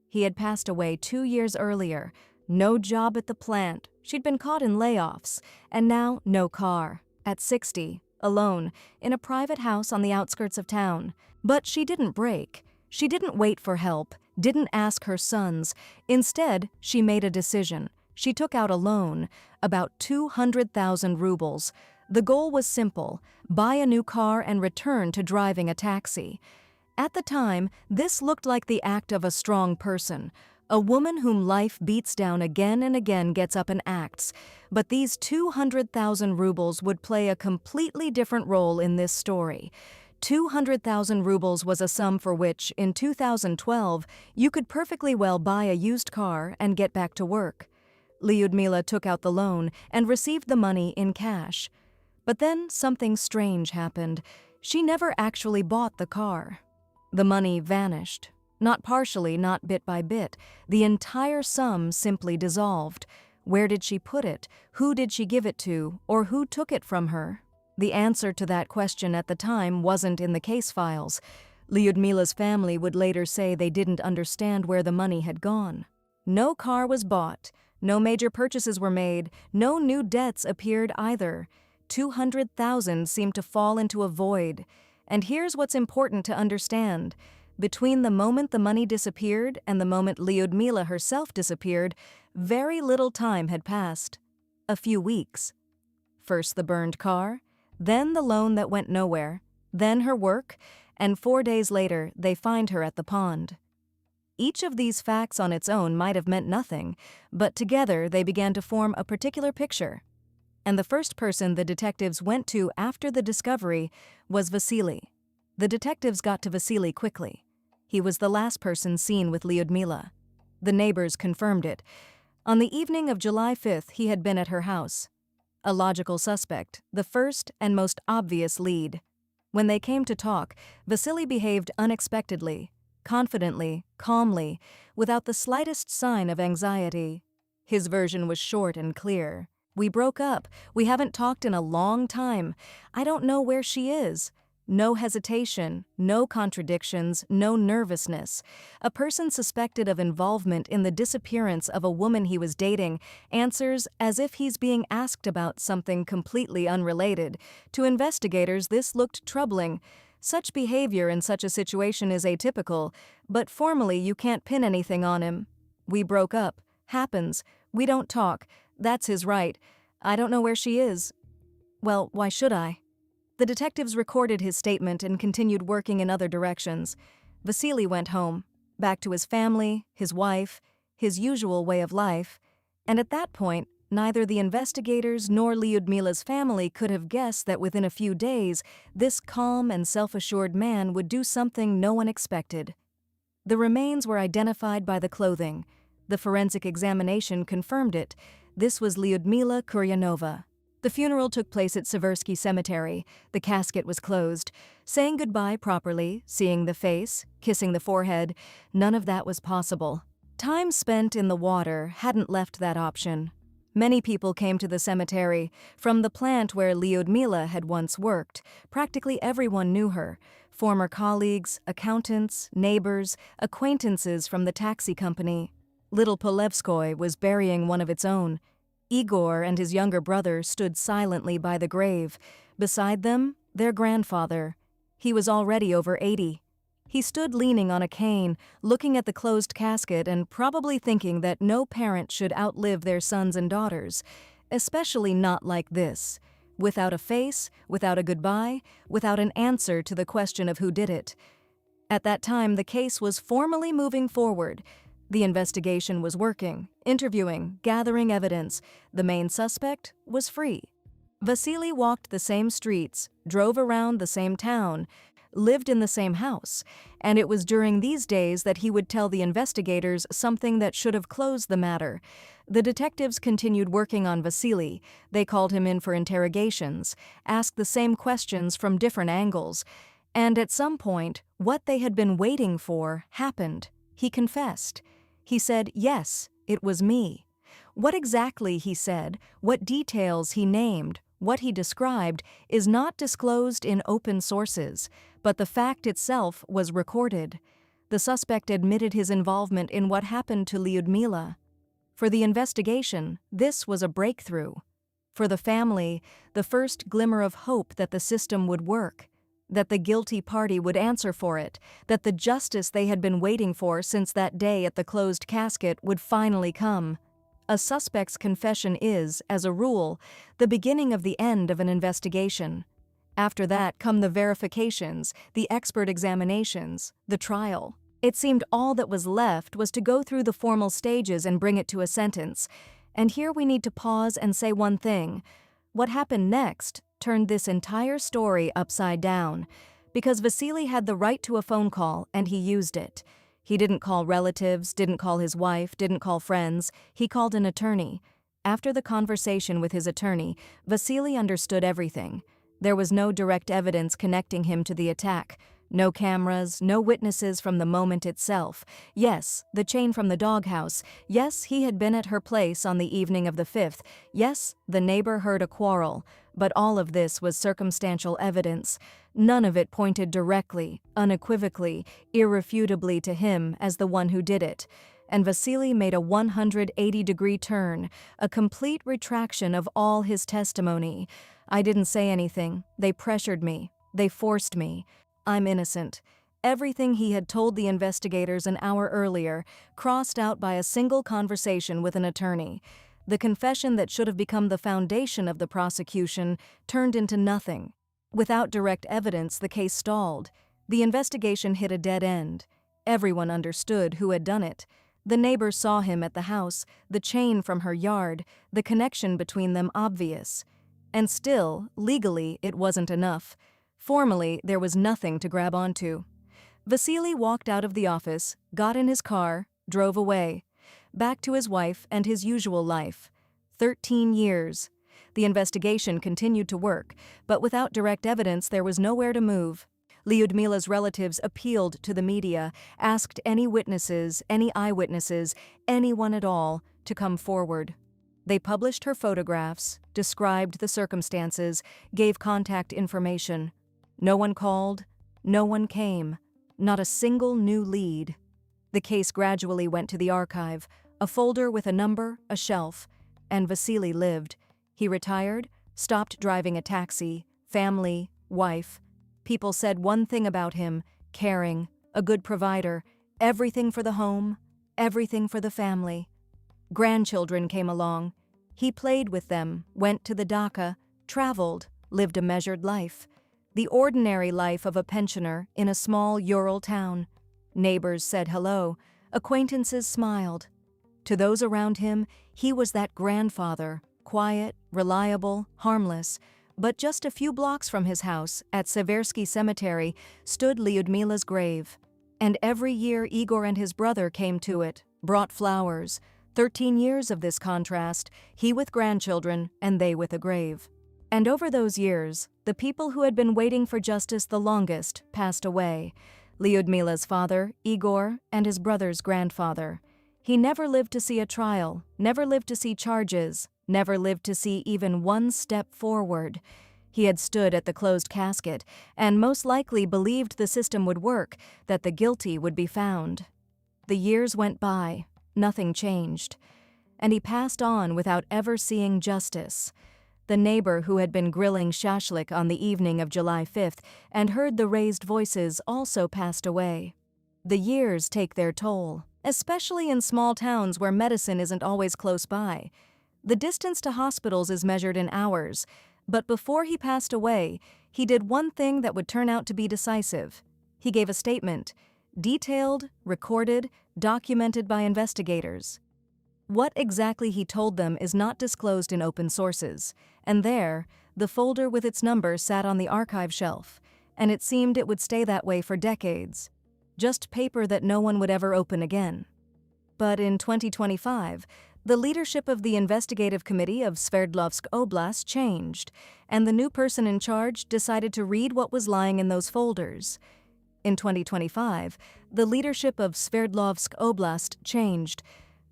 He had passed away 2 years earlier. No job at the plant. She'd been caught in layoffs. And now, no car. At 60, alone, in a private house on the outskirts of town. But she didn't break. She didn't wait for help, didn't ask her sons. Instead, she made a decision. She took out a loan, about 200,000 rubles. The goal was simple: buy a new car and return to driving a taxi. At the time, this looked like the act of a strong person. A woman whom life beats down again and again gets up and acts. But these 200,000 rubles would play a completely different role in this story. 200,000 rubles was a sum for which, in 2012, you could perfectly well buy a used car and get back to work. Lyudmila took out the loan and received the money in cash. But then something strange happened. She never actually bought the car. The money vanished. Not partially, not bit by bit. The entire sum simply dissolved. Where did she put it? Who did she give it to? Or who took it from her? The answer to that question at the time wasn't in the case files. Lyudmila's family would later say they didn't understand where the money had gone. No car was bought. No major purchases were made. No new debts appeared either. 200,000 seemed to fall into a void. And here's what's important to understand. Between the moment the money disappeared and the moment Lyudmila herself disappeared, very little time had passed. A few weeks. First the burned car, then the loan that went nowhere, then her work, and 4 days later they find her at the pond. Each of these facts on its own might have meant nothing, but together they began to form a particular picture. And the first person the detectives went to after the discovery was Vasily. The detectives got to Vasily quickly. He was the last person seen with Lyudmila. The neighbors confirmed it. On the evening of July 5th, he had been at her house. A logical suspect, the first and most obvious lead. When they came to talk, Vasily behaved unexpectedly, confidently, calmly, without the slightest sign of anxiety. His version was short and clear. "We broke up. We haven't talked in a long time. I don't know where she is." No hesitation, no contradictions, no nervousness. A person suspected of involvement in the disappearance of a woman he was dating answers as if he's being asked about something completely unrelated. To investigators, this looked troubling. Such behavior in such a situation is atypical, but formally you can't pin anything on him. "We broke up. Happens. We don't talk. That's his right. I don't know where she is." Well, why should I? The detectives recorded his statement and continued working in other directions. Vasily went home, back to his family, his wife, his usual way of life, and at that point, neither the investigators nor Lyudmila's family could have guessed that within a few days, this calm and self-assured man would do something no one expected. The remains were identified by the clothing. The forensic examination confirmed it. This was Lyudmila Kuryanova. The funeral took place at Seversky Cemetery. The casket was closed. Saying goodbye properly, seeing the face, kissing the forehead, none of that was possible. Time spent in the water hadn't left that option. Many people came to the cemetery. From the plant where Lyudmila had once worked, practically everyone knew her. Former colleagues, accountants, neighbors, acquaintances from the taxi company. Little Polevskoy was burying one of its own. Igor and his younger brother stood silently by the grave. Beside them, their grandfather. He was already over 80. He stood leaning on a cane, looking at the closed casket and probably thinking that no parent should outlive their sons and daughters, especially not like this, without a face, without a goodbye, without an answer to the question of who did it. At that time, the case was formally moving forward. The investigation was working, interviewing, gathering evidence. The main suspect was free. Vasily walked the same streets, drove around the same town, lived in the same house, and it was during these days that he would tell the investigators something that should have closed the matter. The detectives continued working on Vasily. They called him in for interrogations, asked the same questions from different angles, and at some point, what they had been waiting for happened. He confessed. He said, "Yes, it was me." What exactly he said, what details he named, what he described, is not disclosed in open sources, but the fact itself was recorded. The suspect admitted his involvement in what happened to Lyudmila. For the investigation, this was a breakthrough. For the family, the first glimmer of hope that the system would work, that the guilty party would answer for it, that the justice they had been waiting for since that day at the closed casket would finally come. A suspect's confession is, as a rule, the beginning of the end of an investigation. After that come the verifications, the expert examinations, the trial. It seemed all that was left was to go through the formal stages and bring it to a sentence. And here we need to pause and say one thing. What happened next turned this entire story upside down, because Vasily had the right to a phone call and he used it. He didn't call relatives, didn't call his wife, didn't call friends. He called an attorney. After the conversation with his attorney, Vasily understood everything. There was no direct evidence connecting him to the attack. No cameras, no witnesses from the moment itself. Yes, the chain from the doghouse. Yes, he had been at her place on the evening of the 5th. Yes, the neighbor heard a quarrel. But all of this was circumstantial evidence. None of it pointed directly, unequivocally, irrefutably to him as the one who did it. And Vasily made a 180-degree turn, a complete retraction of all his testimony. "I didn't say anything. They pressured me. They forced me. I'm innocent." Everything he had told the investigators an hour earlier, crossed out by a single conversation with an attorney. The confession that should have become the foundation of the prosecution turned into nothing. Without direct evidence, the case stalled. The investigation hit a dead end. Everyone understood who had done it. The neighbor saw him at the house, the chain from her yard, the connection between them obvious. And still, legally, it wasn't enough. Formally, there was nothing to grab onto. Vasily walked out of the office, got in his car, drove away. Back to his wife and his usual life. 13 years. The investigation continued to work, but without direct evidence there was nowhere to move. Lyudmila's relatives appealed to the media, asked any witnesses, any eyewitnesses, anyone at all, to come forward. They published her photographs, described the circumstances, gave contact information. No one called, no one came, not a single new lead. The case gradually went to the archive, a folder with a number, a shelf, and Vasily lived. He retired, stopped driving a taxi, family, wife. People said one thing about him: caring, a good provider, everything for the home, everything for the family. Grandchildren came along. He played with them, went to the dacha, traveled, lived a measured life. The ordinary life of a pensioner in a small Ural town. Neighbors said hello, acquaintances smiled. To those around him, he was that grandfather, quiet, reliable, harmless. But just a few blocks from his house, at Seversky Cemetery, stood Lyudmila's grave. And every year Igor and his brother came to it, brought flowers. 13 years of this contrast, he with grandchildren and they with a grave. And over those years, the people who had been waiting for justice the longest passed away. Lyudmila's father, Igor, and his brother's grandfather. He never lived to see a trial, never lived to see charges, never lived to see even one step forward. He had stood at the closed casket and most likely believed the system would work, that the guilty would be found. The years went by, nothing changed, and he passed on without ever seeing justice. The neighbor who had been grilling shashlik on the evening of July 5th and heard the raised voices also passed away. The years take their toll, especially in small towns where medicine isn't always close by. The distance to hospitals is measured in hours, but before he passed away, he did one thing that would turn out to be decisive. He gave a statement, detailed, recorded, documented by investigators. What exactly he told them is not disclosed in open sources, and there, the folder with its number sat on the archive shelf, and it seemed it would stay that way for decades. Just paper that no one would ever open again. But in 2025, the leadership of the investigative committee of Sverdlovsk Oblast changed, and the new person in charge decided to read what was lying in those folders. In 2025, the leadership of Sverdlovsk Oblast changed.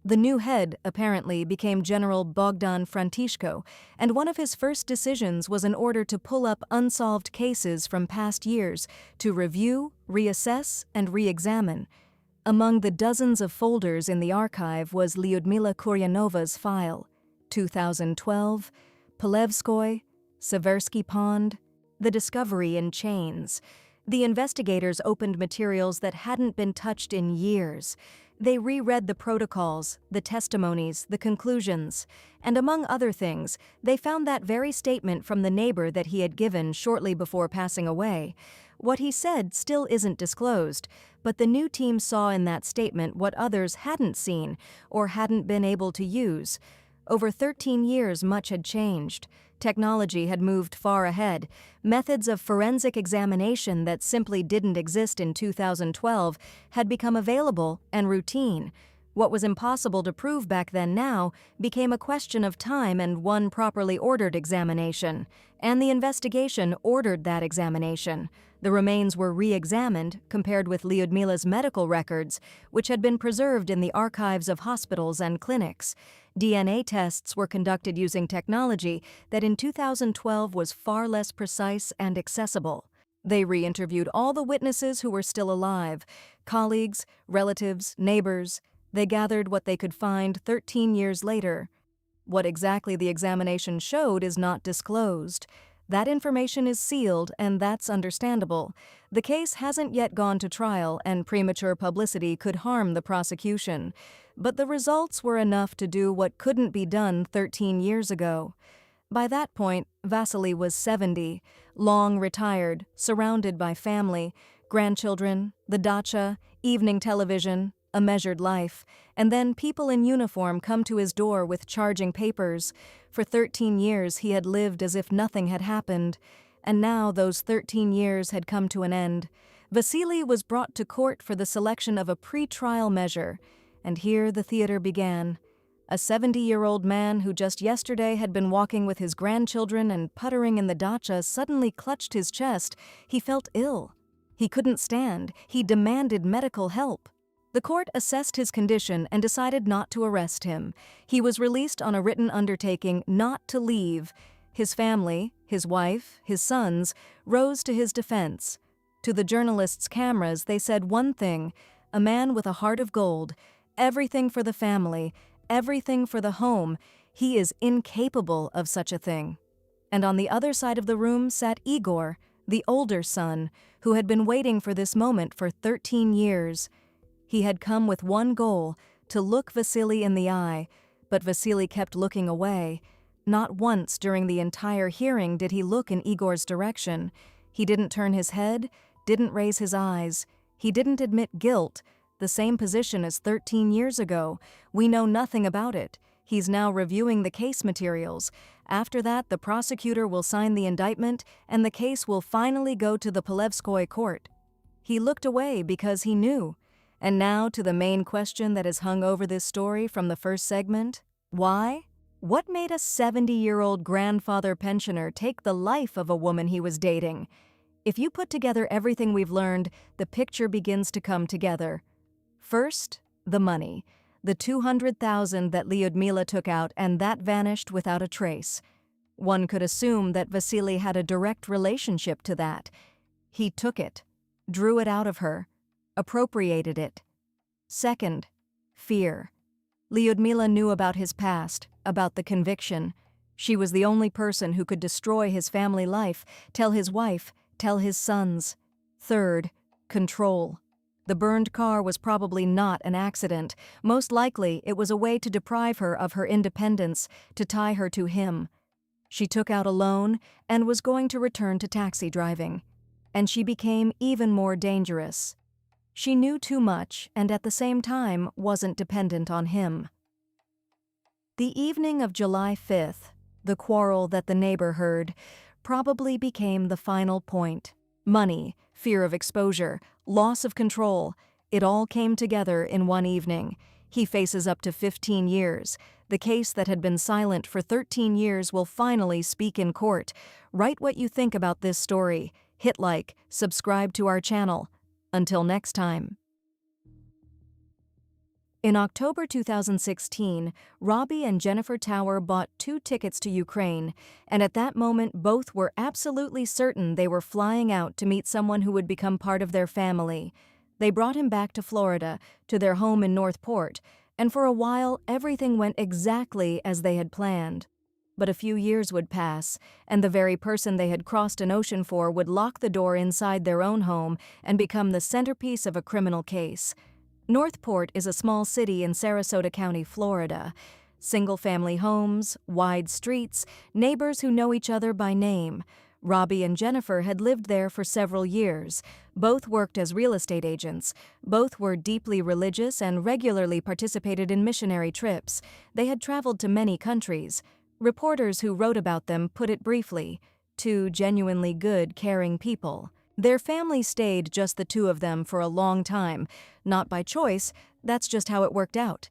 The new head, apparently, became General Bogdan Frantishko, and one of his first decisions was an order to pull up unsolved cases from past years to review, reassess, and re-examine. Among the dozens of folders in the archive was Lyudmila Kuryanova's file, 2012, Polevskoy, Seversky Pond, the discovery in chains. The investigators opened materials that hadn't been touched in years. They reread the protocols, the testimonies, the conclusions, and among other things, they found that very statement from the neighbor that he had given shortly before passing away. What he said still isn't disclosed, but the new team saw in that statement what others hadn't seen or hadn't been able to use. Over 13 years, much had changed. Technology had moved far ahead. Methods of forensic examination that simply didn't exist in 2012 had become available and routine. What was impossible to prove back then now became a question of time and one properly ordered examination. And the investigation ordered that examination. The remains were re-examined, compared with Lyudmila's medical records, which had been preserved in the archives of hospitals and clinics. DNA tests were conducted using technology that in 2012 was far less precise and accessible. They re-interviewed all the witnesses who were still alive, colleagues, relatives, neighbors. They gathered what they could find 13 years later. What exactly the examination showed is not disclosed. That information is sealed, and that's understandable. The case hasn't yet gone to trial, and premature publicity could harm the prosecution. But the results were enough to do what couldn't be done 13 years ago. By that point, Vasily was 70, long retired, surrounded by family, grandchildren, the dacha, evening television, a measured life, and then people in uniform come to his door with charging papers. For 13 years he had lived as if nothing had happened, and now those 13 years had come to an end. Vasily was brought to court for the selection of a pre-trial measure, and here the theater began. A 70-year-old man who just yesterday had been walking with his grandchildren and puttering in the dacha suddenly clutched his chest. He felt ill. He couldn't stand. He demanded medical help. The court assessed his condition and decided not to arrest him. He was released on a written undertaking not to leave. His family, his wife, his sons, rose to his defense. To the journalists' cameras, they said one thing: a man with a heart of gold, everything for the family, everything for the home. He is incapable of such a thing. And on the other side of the room sat Igor, the older son, who had been waiting for this moment for 13 years. He had come with one goal, to look Vasily in the eye, but Vasily kept looking away. Not once during the entire hearing did he look in Igor's direction. He didn't turn his head, didn't raise his eyes. He didn't admit guilt, the same position as 13 years ago. We know nothing about it. He's now reviewing the case materials. After that, the prosecutor will sign the indictment, and the case will finally go to the Polevskoy court. He looked away because he knew. And now to the main question that has hung over this story from the first segment. Why? What made a 70-year-old grandfather pensioner take the life of a woman he was dating? If you put together everything we've learned, the picture begins to come together. First, the money. the $200,000 that Lyudmila took out, and that vanished without a trace. One could assume that Vasily had a direct relationship to that. He took it, drew it out of her, appropriated it. Second, fear. Lyudmila knew about his past, about the conviction. She was the only person who could destroy his family life, tell his wife, tell his sons. Third, control. The burned car was probably not an accident. Most likely, it was a way to deprive her of her independence, to tie her to him. She took out a loan and was going to return to taxi driving. And she became even more dangerous. She knew too much and at the same time wasn't dependent on him. The evening of July 5th, the quarrel that the neighbor heard, probably became the final point. Money, fear of exposure, loss of control, it all came together in one evening. He faces up to 15 years. The case that had been silent for 13 years will finally speak in court. Write what you think about this story. Hit like, subscribe to our channel. Until next time. In October 2016, Robbie and Jennifer Tower bought 2 tickets to Ukraine, and at that moment both were absolutely certain they were flying out to meet someone who would become part of their family. They brought him back to Florida, to their home in Northport, and for a while everything went exactly as they had planned. But a few years would pass, and the very person they had crossed an ocean for would lock the door inside their own home and become the centerpiece of a criminal case. Northport is a small city in Sarasota County, Florida. Single-family homes, wide streets, neighbors who know each other by name. Robbie and Jennifer had lived there for several years. Both worked as real estate agents. Both were deeply religious and regularly participated in missionary trips. They had traveled to many countries. Reporters who wrote about them put it briefly, 2 genuinely good, caring people. Their family stayed just the 2 of them for a long time, not by choice, that's just how it worked out.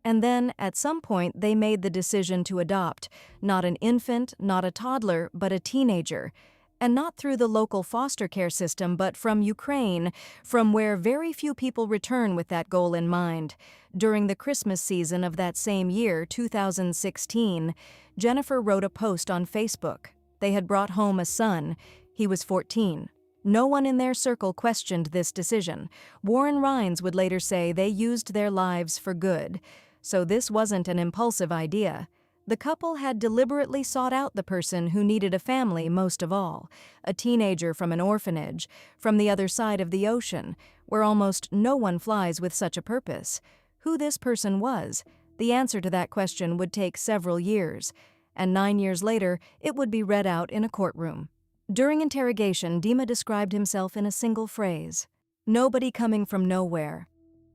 And then, at some point, they made the decision to adopt, not an infant, not a toddler, but a teenager. And not through the local foster care system, but from Ukraine, from where very few people return with that goal in mind. During the Christmas season of that same year, 2016, Jennifer wrote a post on Facebook. They had brought home a son. He was 14. No one in their circle questioned this decision. Warren Rhines would later say they used their lives for good. So this wasn't an impulsive idea. The couple had deliberately sought out the person who needed a family most of all, a teenager from an orphanage, from the other side of the ocean, where almost no one flies with such a purpose. Who this person was, the answer to that question would take several years, and 9 years later it would be read out in a courtroom. During interrogation, Dima described himself in a single phrase: nobody coming from nowhere.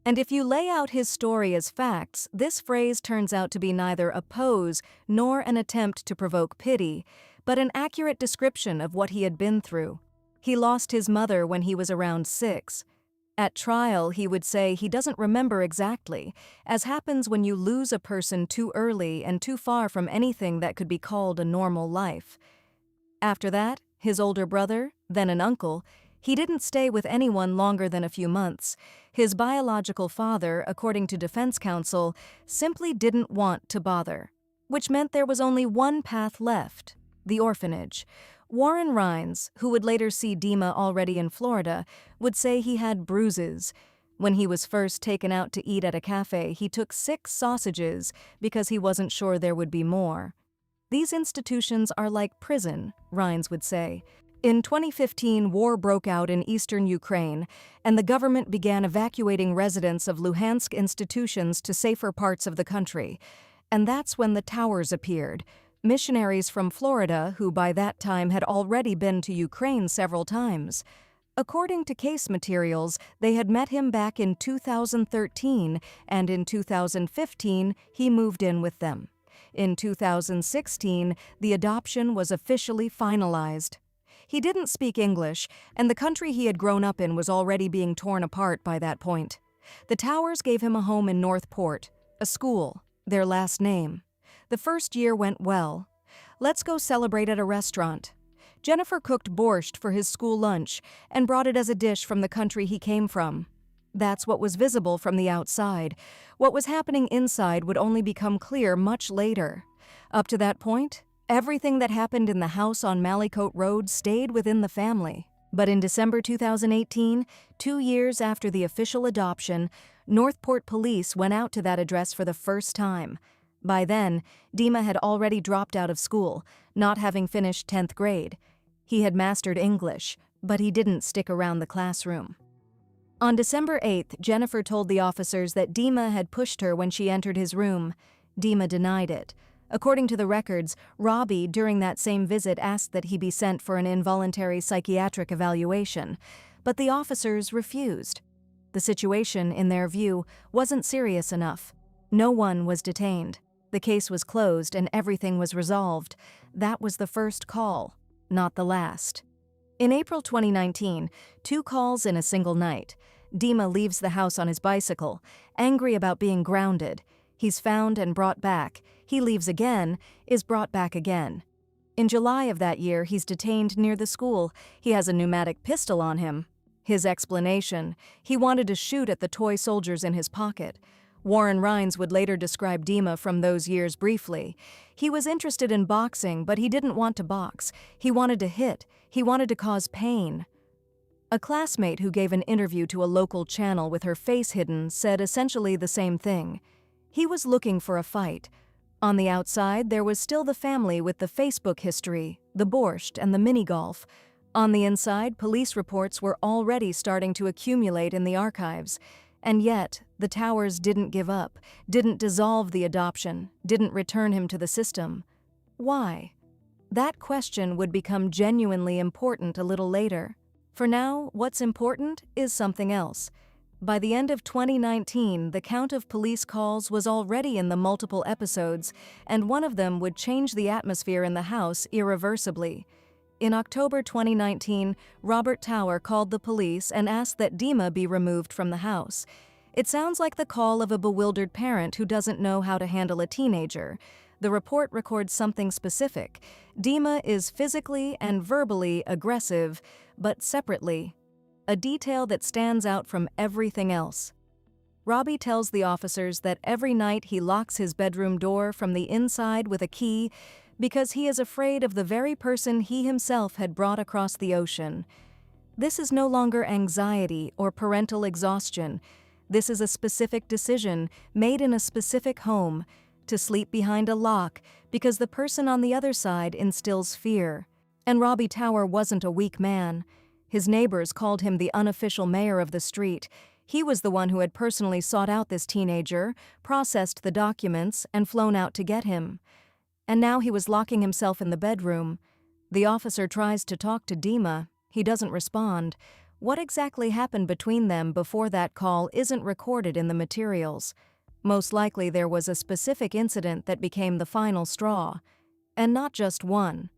And if you lay out his story as facts, this phrase turns out to be neither a pose nor an attempt to provoke pity, but an accurate description of what he had been through. He lost his mother when he was around 6. At trial, he would say he doesn't remember exactly, as happens when you lose a person too early and too far from anything that could be called a normal life. After that, his older brother, then an uncle, he didn't stay with anyone longer than a few months. His biological father, according to defense counsel, simply didn't want to bother, which meant there was only one path left: the orphanage. Warren Rhines, who would later see Dima already in Florida, would say he had bruises. When he was first taken out to eat at a cafe, he took 6 sausages because he wasn't sure there would be more. These institutions are like prison, Rhines would say. In 2015, war broke out in eastern Ukraine, and the government began evacuating residents of Luhansk institutions to safer parts of the country. And that's when the Towers appeared, missionaries from Florida who by that time had already been to Ukraine several times. According to case materials, they had met him back in 2013, and in 2015, he moved in with them. In 2016, the adoption was officially finalized. He didn't speak English, and the country he had grown up in was already being torn apart by that point. The Towers gave him a home in Northport, a school, their last name. The first year went well. Let's go celebrate at a restaurant. Jennifer cooked borscht for his school lunch and brought it as a dish from the country he came from. That's what was visible from the outside. What was happening inside would only become clear much later. Up to that point, everything that happened in the house on Mallycote Road stayed within the family. But in December 2018, 2 years after the official adoption, Northport police went out to that address for the first time. By then, Dima had already dropped out of school, not having finished 10th grade. He had mastered English, but he didn't stick around the classroom. On December 8th, Jennifer told the officers that Dima had pushed her when she entered his room. Dima denied it. According to the records, Robbie, during that same visit, asked that he be sent for an involuntary psychiatric evaluation, but the officers refused. The situation, in their view, wasn't serious enough. No one was detained. The case was closed and everything was resolved. That was the first call, not the last. In April 2019, 2 calls in a single night. Dima leaves the house on his bicycle, angry about being grounded. He's found and brought back. He leaves again, is brought back again. In July of that year, he's detained near the school. He has a pneumatic pistol on him. His explanation: he wanted to shoot at the toy soldiers in his pocket. Warren Rines would later describe Dima from those years briefly. He was interested in boxing, but he didn't want to box. He wanted to hit. He wanted to cause pain. A classmate who gave an interview to a local channel with her face hidden said essentially the same thing. He was looking for a fight. On the outside, there was still the family with the Facebook history, the borscht, and the mini-golf. On the inside, police reports were already starting to accumulate in the archives. And yet, the Towers didn't give up, didn't dissolve the adoption, didn't return him to the system. Why? That question would become genuinely important a little later. For now, what's important is something else. By the end of 2019, the count of police calls was already in the multiple episodes, and one of them would change the atmosphere in the house irreversibly. In October 2019, Robert Tower called the police and asked that Dima be removed from the house. It sounds like the call of a bewildered parent who doesn't know how to handle a teenager. The report records something specific. Dima is physically and verbally aggressive, but separately. A detail that stands out from everything else. Robbie tells the officers that every night he locks his bedroom door from the inside with a key because he is afraid of the very person he himself had brought across the ocean. This is no longer anxiety or parental exhaustion. This is a specific decision made in a specific home to sleep behind a lock because the person on the other side instills fear. And Robbie Tower wasn't a weak man. His neighbors called him the unofficial mayor of the street. He was the one who had personally sought out this teenager, processed the documents, and flown out to get him. And now he was locking himself in the bedroom. The officer tries to talk to Dima. He doesn't respond. What exactly happened between them before that call isn't recorded in the materials. Most likely there was a specific incident that became the final straw. And not just one.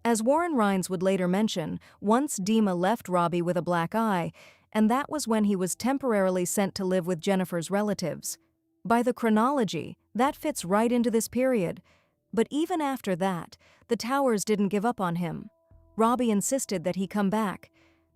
As Warren Rines would later mention, once Dima left Robbie with a black eye, and that was when he was temporarily sent to live with Jennifer's relatives. By the chronology, that fits right into this period. But even after that, the Towers didn't give up on him. Robbie insisted that he come back.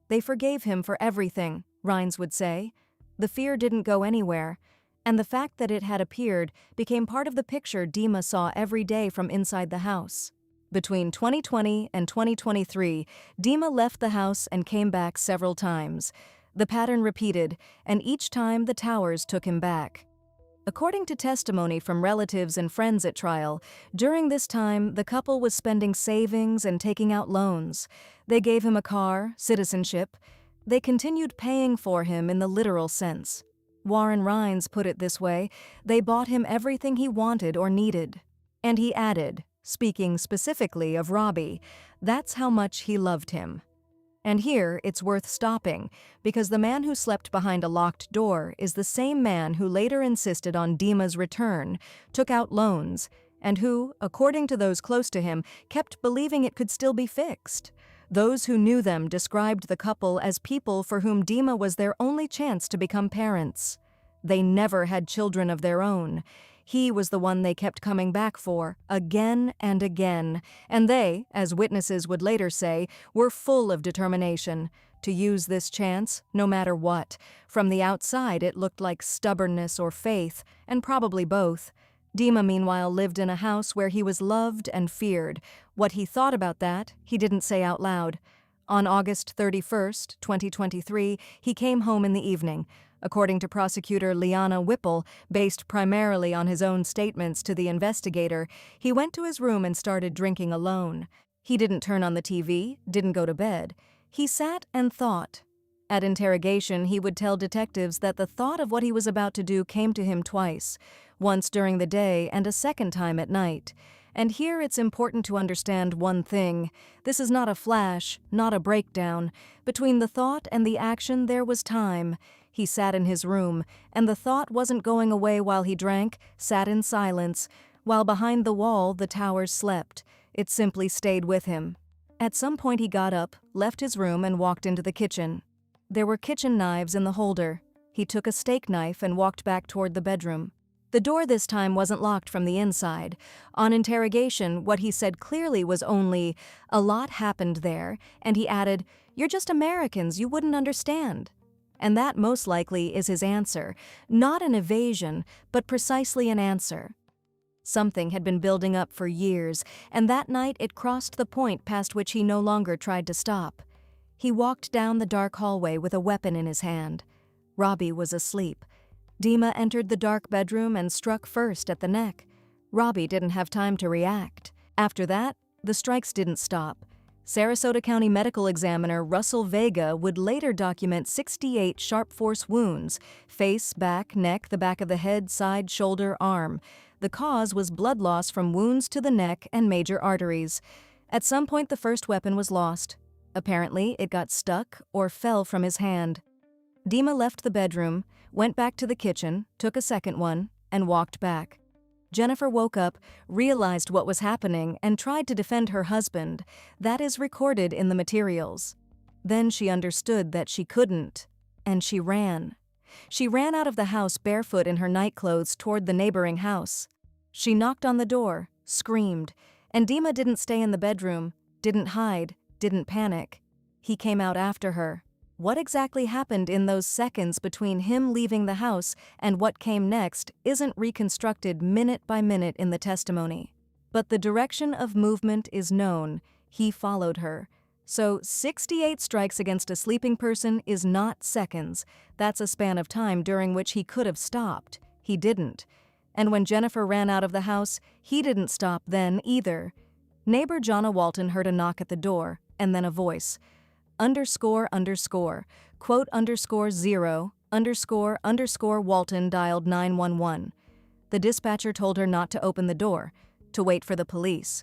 They forgave him for everything, Rines would say. The fear didn't go anywhere, and the fact that it had appeared became part of the picture Dima saw every day from inside the house. Between 2020 and 2023, Dima left the house and came back several times. The pattern repeated, and each time the Towers took him back. According to testimony from relatives and friends at trial, during this time, the couple was spending savings and taking out loans. They gave him a car, citizenship. They continued paying for him in the literal sense. Warren Rines put it this way: they bought him everything he wanted or needed. And he added, speaking specifically of Robbie, that's how much he loved him. And here, it's worth stopping, because the man who slept behind a locked door is the same man who later insisted on Dima's return, took out loans, and who, according to those close to him, kept believing it could still be fixed. Those who knew them described the couple as people for whom Dima was their only chance to become parents. They never had children of their own. He was the one they kept coming back for, again and again, and they, as witnesses would later say, were full of determination to use this chance, no matter what. From the outside, it looked like stubbornness or faith, and probably both. Dima, meanwhile, lived in a house where he was loved and feared. What he thought about that, he didn't say out loud. On August 31st, 2023, he came home in the evening. According to prosecutor Liana Whipple, based primarily on his own statements to the investigator, he went to his room and started drinking alone. He didn't turn on the TV, didn't go to bed. He sat and thought. At interrogation, he would tell detectives that the thought of what he was about to do came to him twice, once during the day and a second time at night. And here it's important to understand one thing. This is not a flash, not a breakdown. Between the thought and the action, there was time. He sat in his room, and the thought wasn't going away while he drank, sat in silence. While behind the wall, the towers slept. It simply stayed with him. At some point he got up, left his room, and walked into the kitchen. There were kitchen knives in the holder. He took a steak knife and walked back toward the bedroom. The door this time wasn't locked from the inside. On interrogation, what he said clearly was only, "A lot happened there," and he added, "You're just Americans, you wouldn't understand." And that most likely is his answer. Not an evasion, but precisely an answer. Something had been building up for years, and that night it crossed the point past which he no longer tried to stop. He walked down the dark hallway with a weapon in his hand. Robbie was asleep. Dima entered the dark bedroom and struck first at the neck. Robbie didn't have time to react. After that, the strikes didn't stop. Sarasota County Medical Examiner Russell Vega would later document 68 sharp force wounds: face, back, neck, the back of the head, side, shoulder, arm. The cause was blood loss from wounds to the neck and major arteries. At some point, the first weapon was lost. Apparently, it got stuck or fell from his hand. Dima left the bedroom, went back to the kitchen, took a second one, and walked back. Jennifer woke up, realized what was happening, and tried to defend her husband. That is recorded in the materials. Then she understood that she couldn't, and she ran. She ran out of the house barefoot in her nightclothes toward the neighboring house. She knocked on the door, screamed, and Dima didn't stay in the bedroom, didn't hide, didn't panic. He came out after her. What exactly happened in those seconds between him leaving the house and what came next isn't reconstructed minute by minute in the testimony. But the direction of movement is known. He followed her. So 68 strikes against a sleeping person is not seconds. That's a span of time during which he could have stopped. He didn't. And when Jennifer ran out of the house, he didn't stop then either. Neighbor Jonna Walton heard a knock at the door, and then a voice. __, quote _0, __, Walton dialed 911. The dispatcher told her not to open the door, to wait for the police.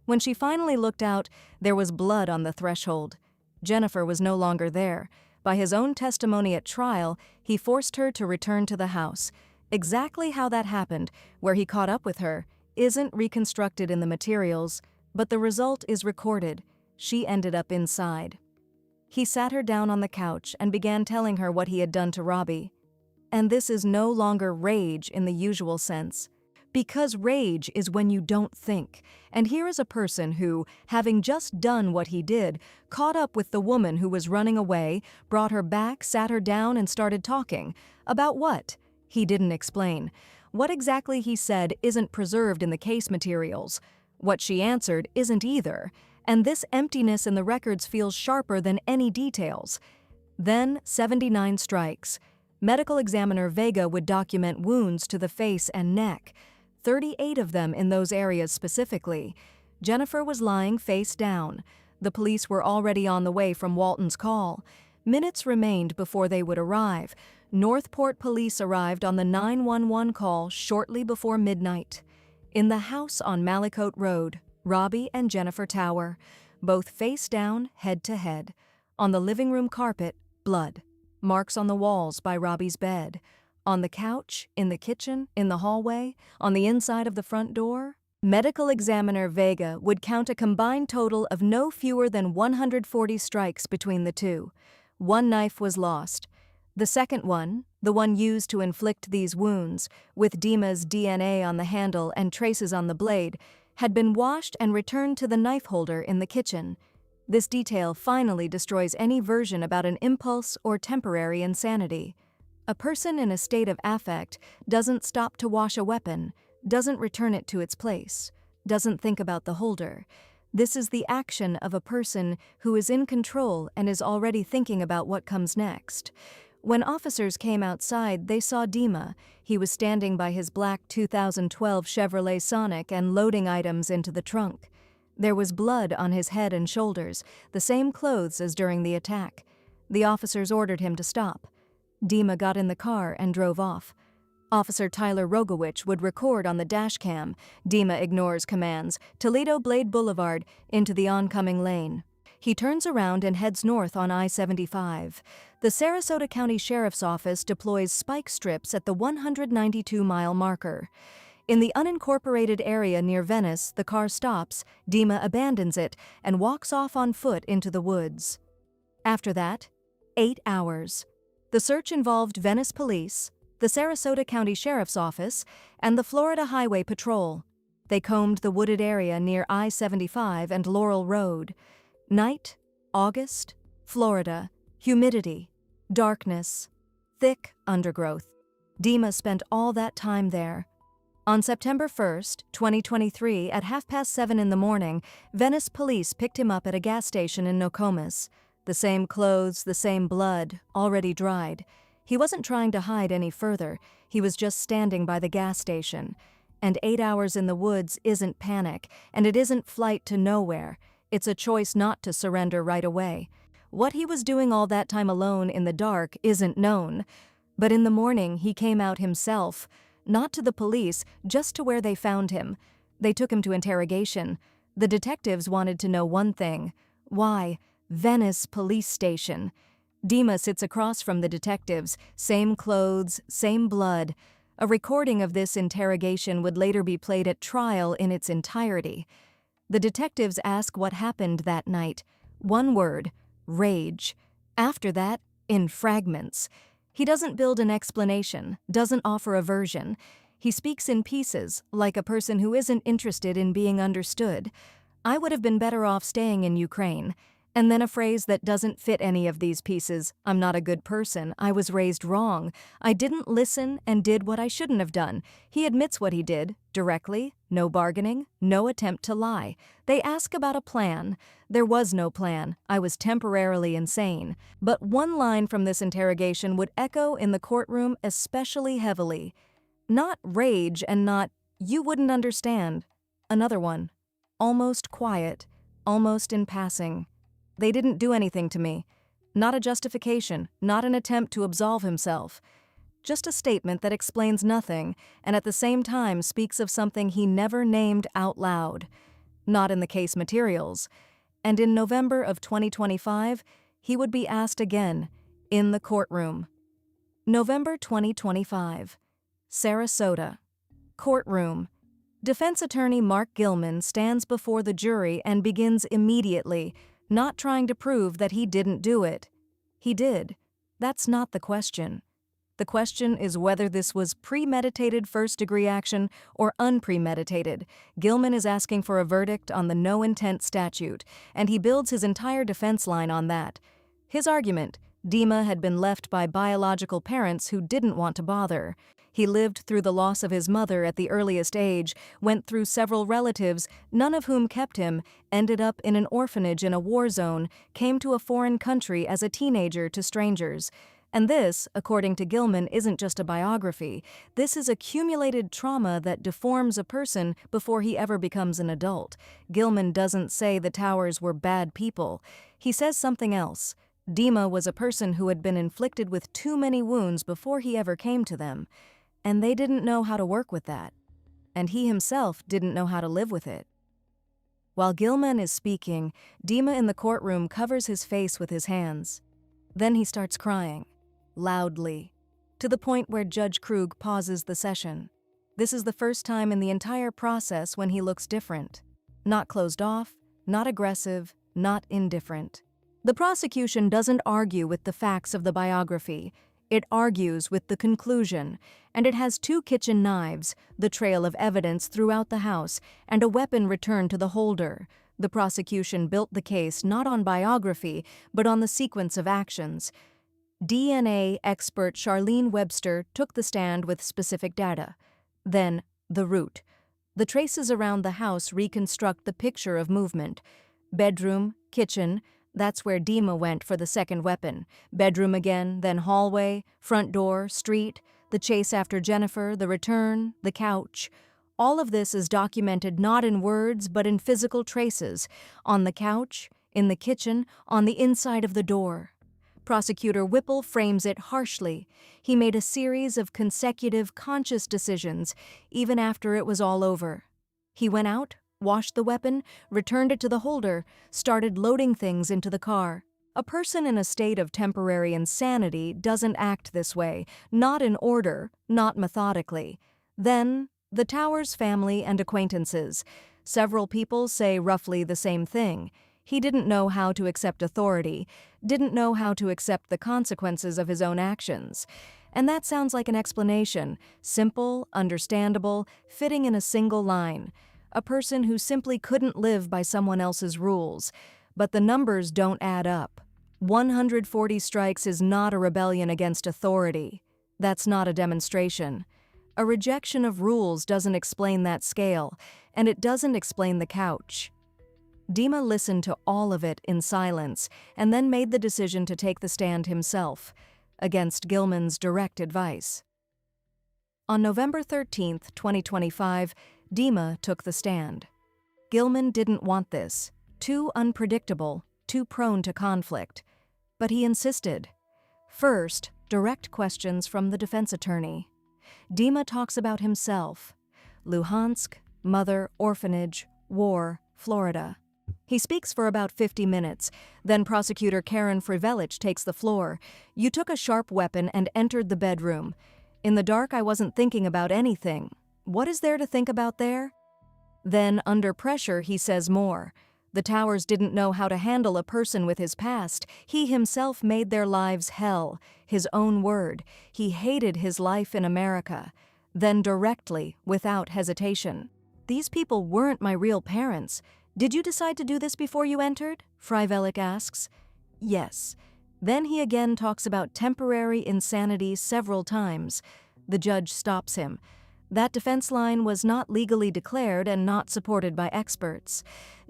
When she finally looked out, there was blood on the threshold. Jennifer was no longer there. By his own testimony at trial, he forced her to return to the house. Exactly how that happened, where he caught up with her, isn't reconstructed in the materials, but the result is recorded. She ended up inside. He sat her down on the couch and began telling her what he had done to Robbie. And this is no longer rage in the usual sense. Because rage is when you don't think. And here is a person who, having just done what he did, caught up with the woman who was running away, brought her back, sat her down, and started talking. About what? He didn't explain. What exactly he said isn't preserved in the case materials. What she answered isn't either. And this emptiness in the records feels sharper than any details. Then 79 strikes. Medical examiner Vega would document wounds to the face and neck. 38 of them in those areas specifically. Jennifer was lying face down. The police were already on the way from Walton's call. Minutes remained before they would arrive. Northport police arrived on the 911 call shortly before midnight. In the house on Mallicote Road, Robbie and Jennifer Tower, both face down, head to head. On the living room carpet, blood. Marks on the walls by Robbie's bed. On the couch, in the kitchen, in the hallway, on the inside of the front door. Medical examiner Vega would count a combined total of no fewer than 140 strikes between the two. One knife was lost. The second one, the one used to inflict these wounds, with Dima's DNA on the handle and traces on the blade, had been washed and returned to the knife holder in the kitchen. This detail finally destroys any version about an impulse or temporary insanity. A person in a state of affect doesn't stop to wash a weapon, doesn't return it to its place, doesn't think about the holder. This is the action of a person who is in control and is already thinking about what comes next. When officers came outside, they saw Dima. He was standing by his black 2012 Chevrolet Sonic and loading items into the trunk. There was blood on his head and shoulders, the same clothes as during the attack. The officers ordered him to stop. Dima got in the car and drove off. Officer Tyler Rogowich would record on the dash cam. Dima ignores commands. Toledo Blade Boulevard into the oncoming lane. He turns around and heads north on I-75. The Sarasota County Sheriff's Office deploys spike strips at the 192-mile marker. In the unincorporated area near Venice, the car stops, Dima abandons it, and walks off on foot into the woods. After that, 8 hours. The search involved Venice Police, the Sarasota County Sheriff's Office, and the Florida Highway Patrol. They combed the wooded area near I-75 and Laurel Road. Night, August, Florida, humidity, darkness, thick undergrowth. Dima spent all that time there. On September 1st, 2023, at 7:30 in the morning, Venice police picked him up at a gas station in Nokomis. The same clothes, the same blood, already dried. He wasn't trying to hide any further. He was just standing by the gas station. And 8 hours in the woods isn't panic, and it isn't flight to nowhere. It's a choice not to surrender right away. What he was doing all that time alone in the dark isn't known. But in the morning, he came out himself. Not to the police, just to where they found him. They took him to interrogation. The detectives wanted to know one thing. Why? Venice Police Station. Dima sits across from the detectives, same clothes, same blood. A recording of this interrogation would later be played at trial in its entirety. The detectives ask what happened that night. One word, rage. After that, in fragments. He doesn't build an explanation, doesn't offer a version. He speaks in pieces, like a person who isn't interested in being understood. I would have been better off staying in Ukraine. And then a phrase that doesn't fit any of these pieces. I'm not a good person. I was raised wrong. I didn't listen and did what I shouldn't have done. He admits what he did, directly, no bargaining, no attempt to lie. They ask about a plan. There was no plan. I was temporarily insane. But one line from this interrogation would echo in the courtroom especially heavily. Not rage and not, you wouldn't understand. Another one. Almost quiet, almost in passing. They didn't do anything to me. Not a justification, not an attempt to absolve himself. Just a statement that explains nothing and at the same time speaks of something he never named out loud. Not in the case materials. And in November of 2025, he would be asked again, in the courtroom. November 2025. Sarasota. Courtroom. Defense attorney Mark Gilman stands before the jury and begins immediately, not trying to prove that he didn't do it. He did. That's not the question. The question is whether this was premeditated first-degree action or unpremeditated. Gilman is asking for a verdict on the no-intent statute, and he builds his entire defense line on that. His argument: Dima had been left by biological parents who didn't want to bother. He lived through the loss of his mother at the earliest age, went through several relatives, none of whom kept him, ended up in an orphanage in a war zone, came to a foreign country as a teenager to strangers. And this, according to Gilman, isn't just a biography. This is accumulated trauma that deforms a person before he ever becomes an adult. Gilman doesn't say the Towers were bad people. He says something else. Dima was a person who had been inflicted with too many wounds before he ever came to them. And they didn't know how to work with that. And he himself didn't know how to live with it. While Gilman is speaking, Dima in the courtroom covers his face with his hands. Then he starts crying, loudly, to the point where Judge Krug pauses the session. This is the first time in the entire process when he looks different. Not closed off, not aggressive, not indifferent. The prosecution doesn't argue with the facts of the biography. It argues with the conclusion, and it has 2 kitchen knives, the trail of evidence throughout the house, and a weapon returned to the holder. The prosecution built the case not on biography, but on the sequence of actions. DNA expert Charlene Webster took the stand with specific data. Then, the route. The traces around the house reconstruct the picture of movement. Bedroom, kitchen, that's where Dima went for the second weapon. Bedroom again, then hallway, front door, street, the chase after Jennifer, the return, the couch. All of this is documented not in words but in physical traces, on the couch, in the kitchen, on the inside of the door. Prosecutor Whipple frames it harshly. He made a series of consecutive conscious decisions, even after it was all over. He went out, washed the weapon, returned it to the holder, started loading things into the car. A person in a state of temporary insanity doesn't act this way, not in order, not methodically. Then, the Towers family and acquaintances. Several people say roughly the same thing. He didn't know how to accept authority, didn't know how to accept the consequences of his own actions. And that sounds like an explanation, simple, understandable, fitting in a single line. A person who simply couldn't live by someone else's rules. But the numbers don't add up. 140 strikes is not a rebellion against authority. That's not a demonstration. A rejection of rules doesn't explain that scale, and it doesn't explain the couch. Dima listened to all of it in silence and then made the decision to take the stand himself, against Gilman's direct advice. On November 13, 2025, Dima took the stand. Gilman didn't want this, too unpredictable, too prone to conflict. But he insisted. First, direct questions from the defense attorney. Dima talks about himself. Luhansk, mother, orphanage, war, Florida. He speaks for about 50 minutes. Then prosecutor Karen Frivelich takes the floor. You took a sharp weapon and entered the bedroom. In the dark, I wasn't thinking about anything. What is there to think about there? Then, under pressure, he says more. The Towers didn't know how to handle a person with his past. He himself made their lives hell. His own word. He hated his life in America. Then directly, without hesitation. These people weren't my real parents. Did you decide to do this before you entered? Frivelich asks. Yes. Then he again talks about temporary insanity several times. The judge stops him. That defense line was not legally declared and not supported by experts.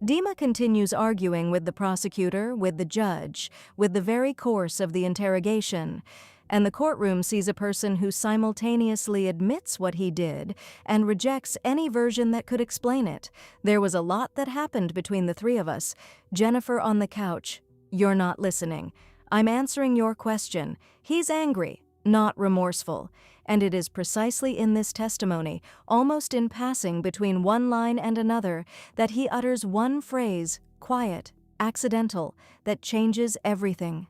Dima continues arguing with the prosecutor, with the judge, with the very course of the interrogation. And the courtroom sees a person who simultaneously admits what he did and rejects any version that could explain it. There was a lot that happened between the three of us. Jennifer on the couch. You're not listening. I'm answering your question. He's angry, not remorseful. And it is precisely in this testimony, almost in passing between one line and another, that he utters one phrase, quiet, accidental, that changes everything.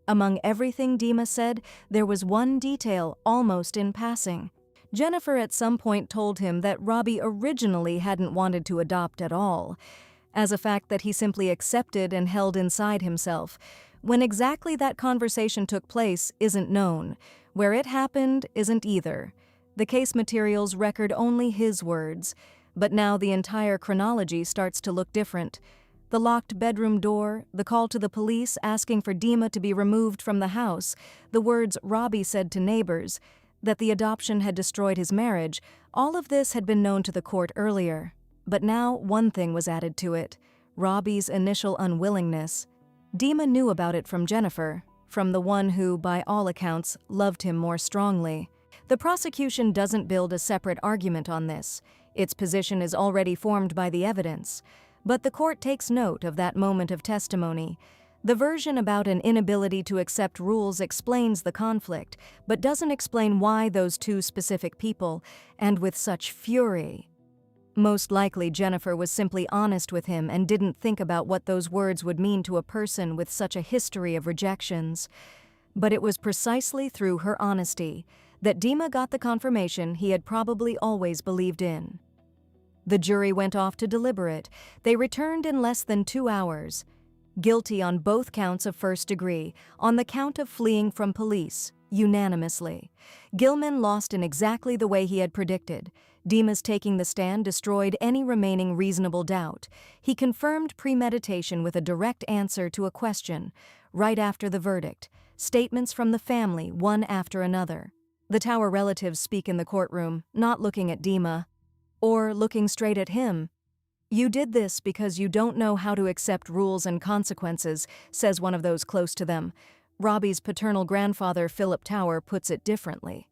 Among everything Dima said, there was one detail almost in passing. Jennifer at some point told him that Robbie originally hadn't wanted to adopt at all, as a fact that he simply accepted and held inside himself. When exactly that conversation took place isn't known. Where it happened isn't either. The case materials record only his words, but now the entire chronology starts to look different. The locked bedroom door, the call to the police asking for Dima to be removed from the house, the words Robbie said to neighbors, that the adoption had destroyed his marriage, all of this had been known to the court earlier. But now one thing was added to it, Robbie's initial unwillingness. Dima knew about it from Jennifer, from the one who, by all accounts, loved him more strongly. The prosecution doesn't build a separate argument on this. Its position is already formed by the evidence. But the court takes note of that moment of testimony. The version about an inability to accept rules explains the conflict, but doesn't explain why those two specific people, and with such fury. Most likely Jennifer was simply honest with him and didn't think about what those words would mean to a person with such a history of rejections. But it was precisely through her honesty that Dima got the confirmation he had probably always believed in. The jury went off to deliberate. They returned in less than 2 hours. Guilty on both counts of first degree, on the count of fleeing from police, unanimously. Gilman lost in exactly the way he had predicted. Dima's taking the stand destroyed any remaining reasonable doubt. He confirmed premeditation with a direct answer to a question. Right after the verdict, statements from the family, one after another. The Tower relatives speak in the courtroom, not looking at Dima, or looking straight at him. "You did this because you don't know how to accept rules and consequences," says one of those close to them. Robbie's paternal grandfather, Philip Tower, puts it differently.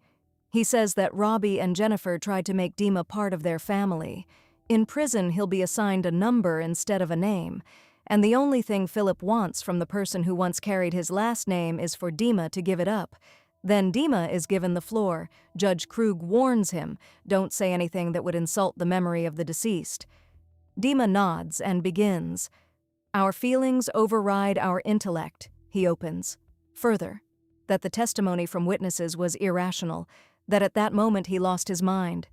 He says that Robbie and Jennifer tried to make Dima part of their family. In prison, he'll be assigned a number instead of a name, and the only thing Philip wants from the person who once carried his last name is for Dima to give it up. Then Dima is given the floor. Judge Krug warns him, "Don't say anything that would insult the memory of the deceased." Dima nods and begins. "Our feelings override our intellect," he opens. Further, that the testimony from witnesses was irrational, that at that moment he lost his mind.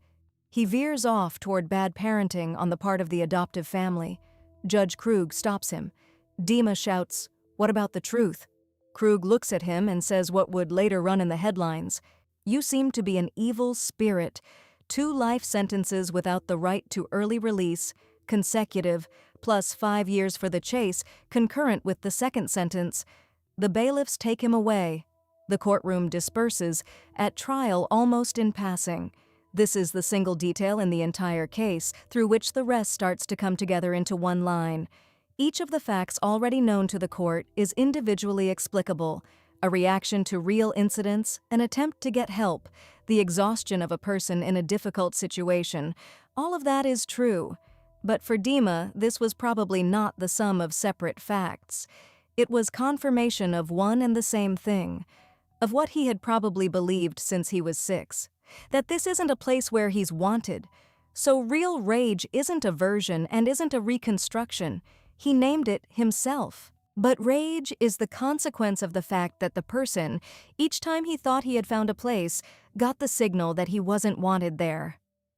He veers off toward bad parenting on the part of the adoptive family. Judge Krug stops him. Dima shouts, "What about the truth?" Krug looks at him and says what would later run in the headlines. "You seem to be an evil spirit. 2 life sentences without the right to early release, consecutive, plus 5 years for the chase, concurrent with the second sentence." The bailiffs take him away. The courtroom disperses, at trial almost in passing. This is the single detail in the entire case, through which the rest starts to come together into one line. Each of the facts already known to the court is individually explicable. A reaction to real incidents, an attempt to get help, the exhaustion of a person in a difficult situation. All of that is true. But for Dima, this was probably not the sum of separate facts. It was confirmation of one and the same thing, of what he had probably believed since he was 6, that this isn't a place where he's wanted. So real rage isn't a version and isn't a reconstruction. He named it himself. But rage is the consequence of the fact that the person, each time he thought he had found a place, got the signal that he wasn't wanted there.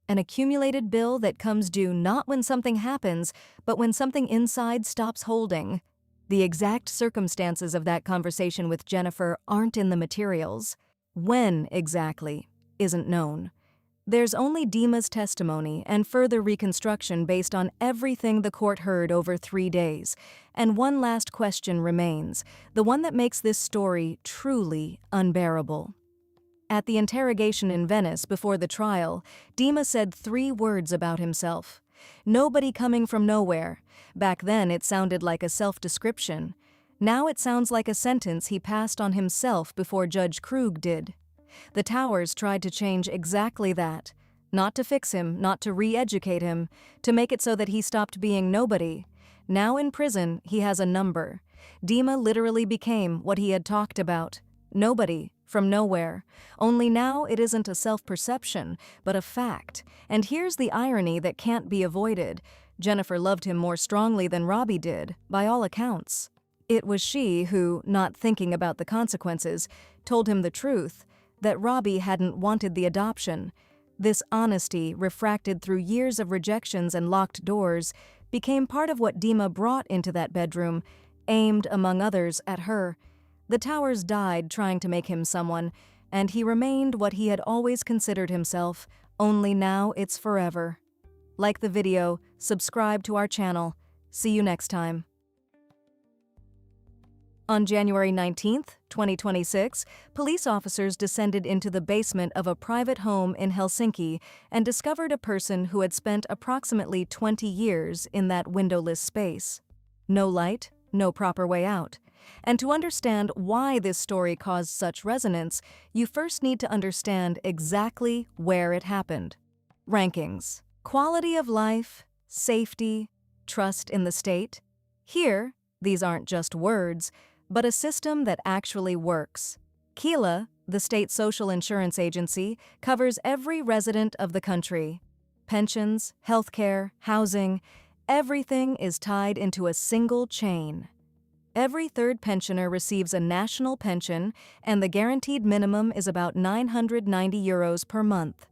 An accumulated bill that comes due not when something happens, but when something inside stops holding. The exact circumstances of that conversation with Jennifer aren't in the materials. When exactly isn't known. There's only Dima's testimony and further reconstruction based on everything the court heard over 3 days. And one last question remains, the one that makes this story truly unbearable. At the interrogation in Venice before the trial, Dima said 3 words about himself. "Nobody coming from nowhere." Back then it sounded like a self-description. Now it sounds like a sentence he passed on himself before Judge Krug did. The Towers tried to change exactly that. Not to fix him, not to re-educate him, to make it so that he stopped being nobody. Now in prison, he has a number. Dima literally became what he had talked about. Nobody, from nowhere. Only now it isn't a self-perception, but a fact. And here's the irony that can't be avoided. Jennifer loved him more strongly than Robbie did, by all accounts. It was she who, not thinking about the consequences, told him the truth, that Robbie hadn't wanted the adoption. This honesty, refracted through years of rejections and locked doors, became part of what Dima brought into that bedroom, aimed, among others, at her. The Towers died trying to make him someone, and he remained what he had always considered himself, only now it's forever. Like the video, subscribe to our channel. See you next time. On January 19, 2026, police officers descended into the basement of a private home in Helsinki and discovered a person who had spent approximately 20 years in that windowless space. No light, no proper way out. And to understand why this story caused such resonance, you first need to understand exactly where it happened. Rankings. Quality of life, safety, trust in the state. Here, these aren't just words, but a system that actually works. Kela, the state social insurance agency, covers every resident of the country. Pensions, healthcare, housing, everything is tied into a single chain. Every third pensioner receives a national pension, and the guaranteed minimum is about €990 per month.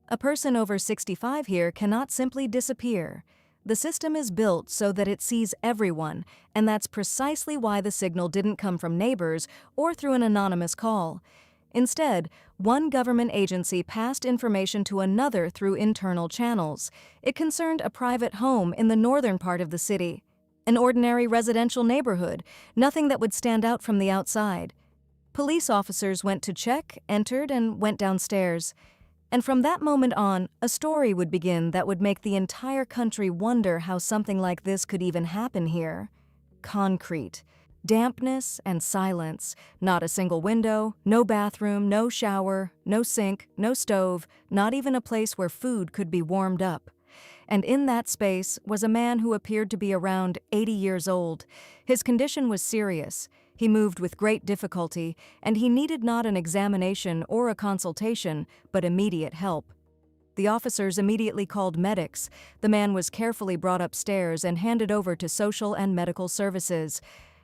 A person over 65 here cannot simply disappear. The system is built so that it sees everyone, and that's precisely why the signal didn't come from neighbors or through an anonymous call. Instead, one government agency passed information to another through internal channels. It concerned a private home in the northern part of the city. An ordinary residential neighborhood, nothing that would stand out from the outside. Police officers went to check, entered, and went downstairs. And from that moment on, a story would begin that would make the entire country wonder how something like this could even happen here. Concrete. Dampness and silence. Not a single window, no bathroom, no shower, no sink, no stove, not even a place where food could be warmed up. And in that space was a man who appeared to be around 80 years old. His condition was serious. He moved with great difficulty, and he needed not an examination or a consultation, but immediate help. The officers immediately called medics. The man was carefully brought upstairs and handed over to social and medical services.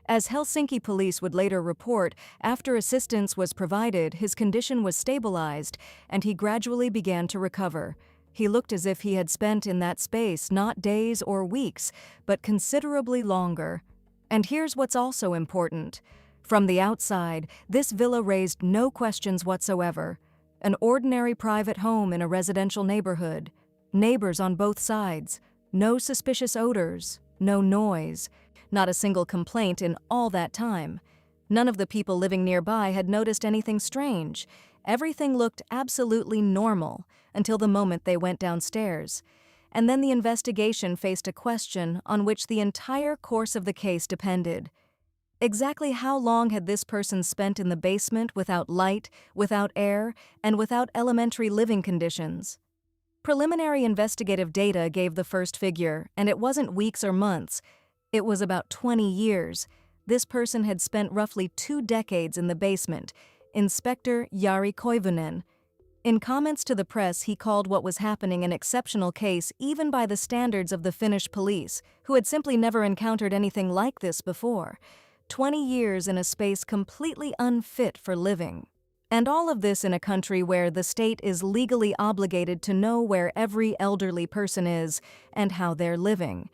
As Helsinki police would later report, after assistance was provided, his condition was stabilized, and he gradually began to recover. He looked as if he had spent in that space not days or weeks, but considerably longer. And here's what's also important. From the outside, this villa raised no questions whatsoever. An ordinary private home in a residential neighborhood. Neighbors on both sides. No suspicious odors. No noise. Not a single complaint in all that time. None of the people living nearby had noticed anything strange. Everything looked absolutely normal until the moment they went downstairs. And then the investigation faced a question on which the entire course of the case depended. Exactly how long had this person spent in the basement without light, without air, and without elementary living conditions? Preliminary investigative data gave the first figure, and it wasn't weeks or months. It was about 20 years. This person had spent roughly 2 decades in the basement. Inspector Jari Koivunen. In comments to the press, he called what was happening an exceptional case even by the standards of the Finnish police, who had simply never encountered anything like this before. 20 years in a space completely unfit for living. And all of this in a country where the state is legally obligated to know where every elderly person is and how they're living.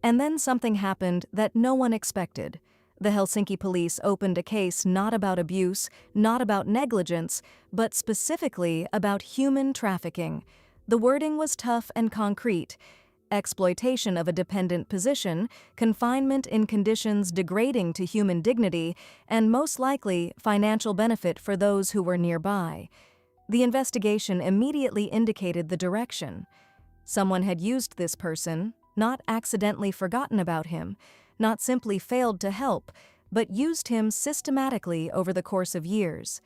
And then something happened that no one expected. The Helsinki police opened a case not about abuse, not about negligence, but specifically about human trafficking. The wording was tough and concrete. Exploitation of a dependent position, confinement in conditions degrading to human dignity, and most likely financial benefit for those who were nearby. The investigation immediately indicated the direction. Someone had used this person, not accidentally forgotten about him, not simply failed to help, but used him systematically over the course of years.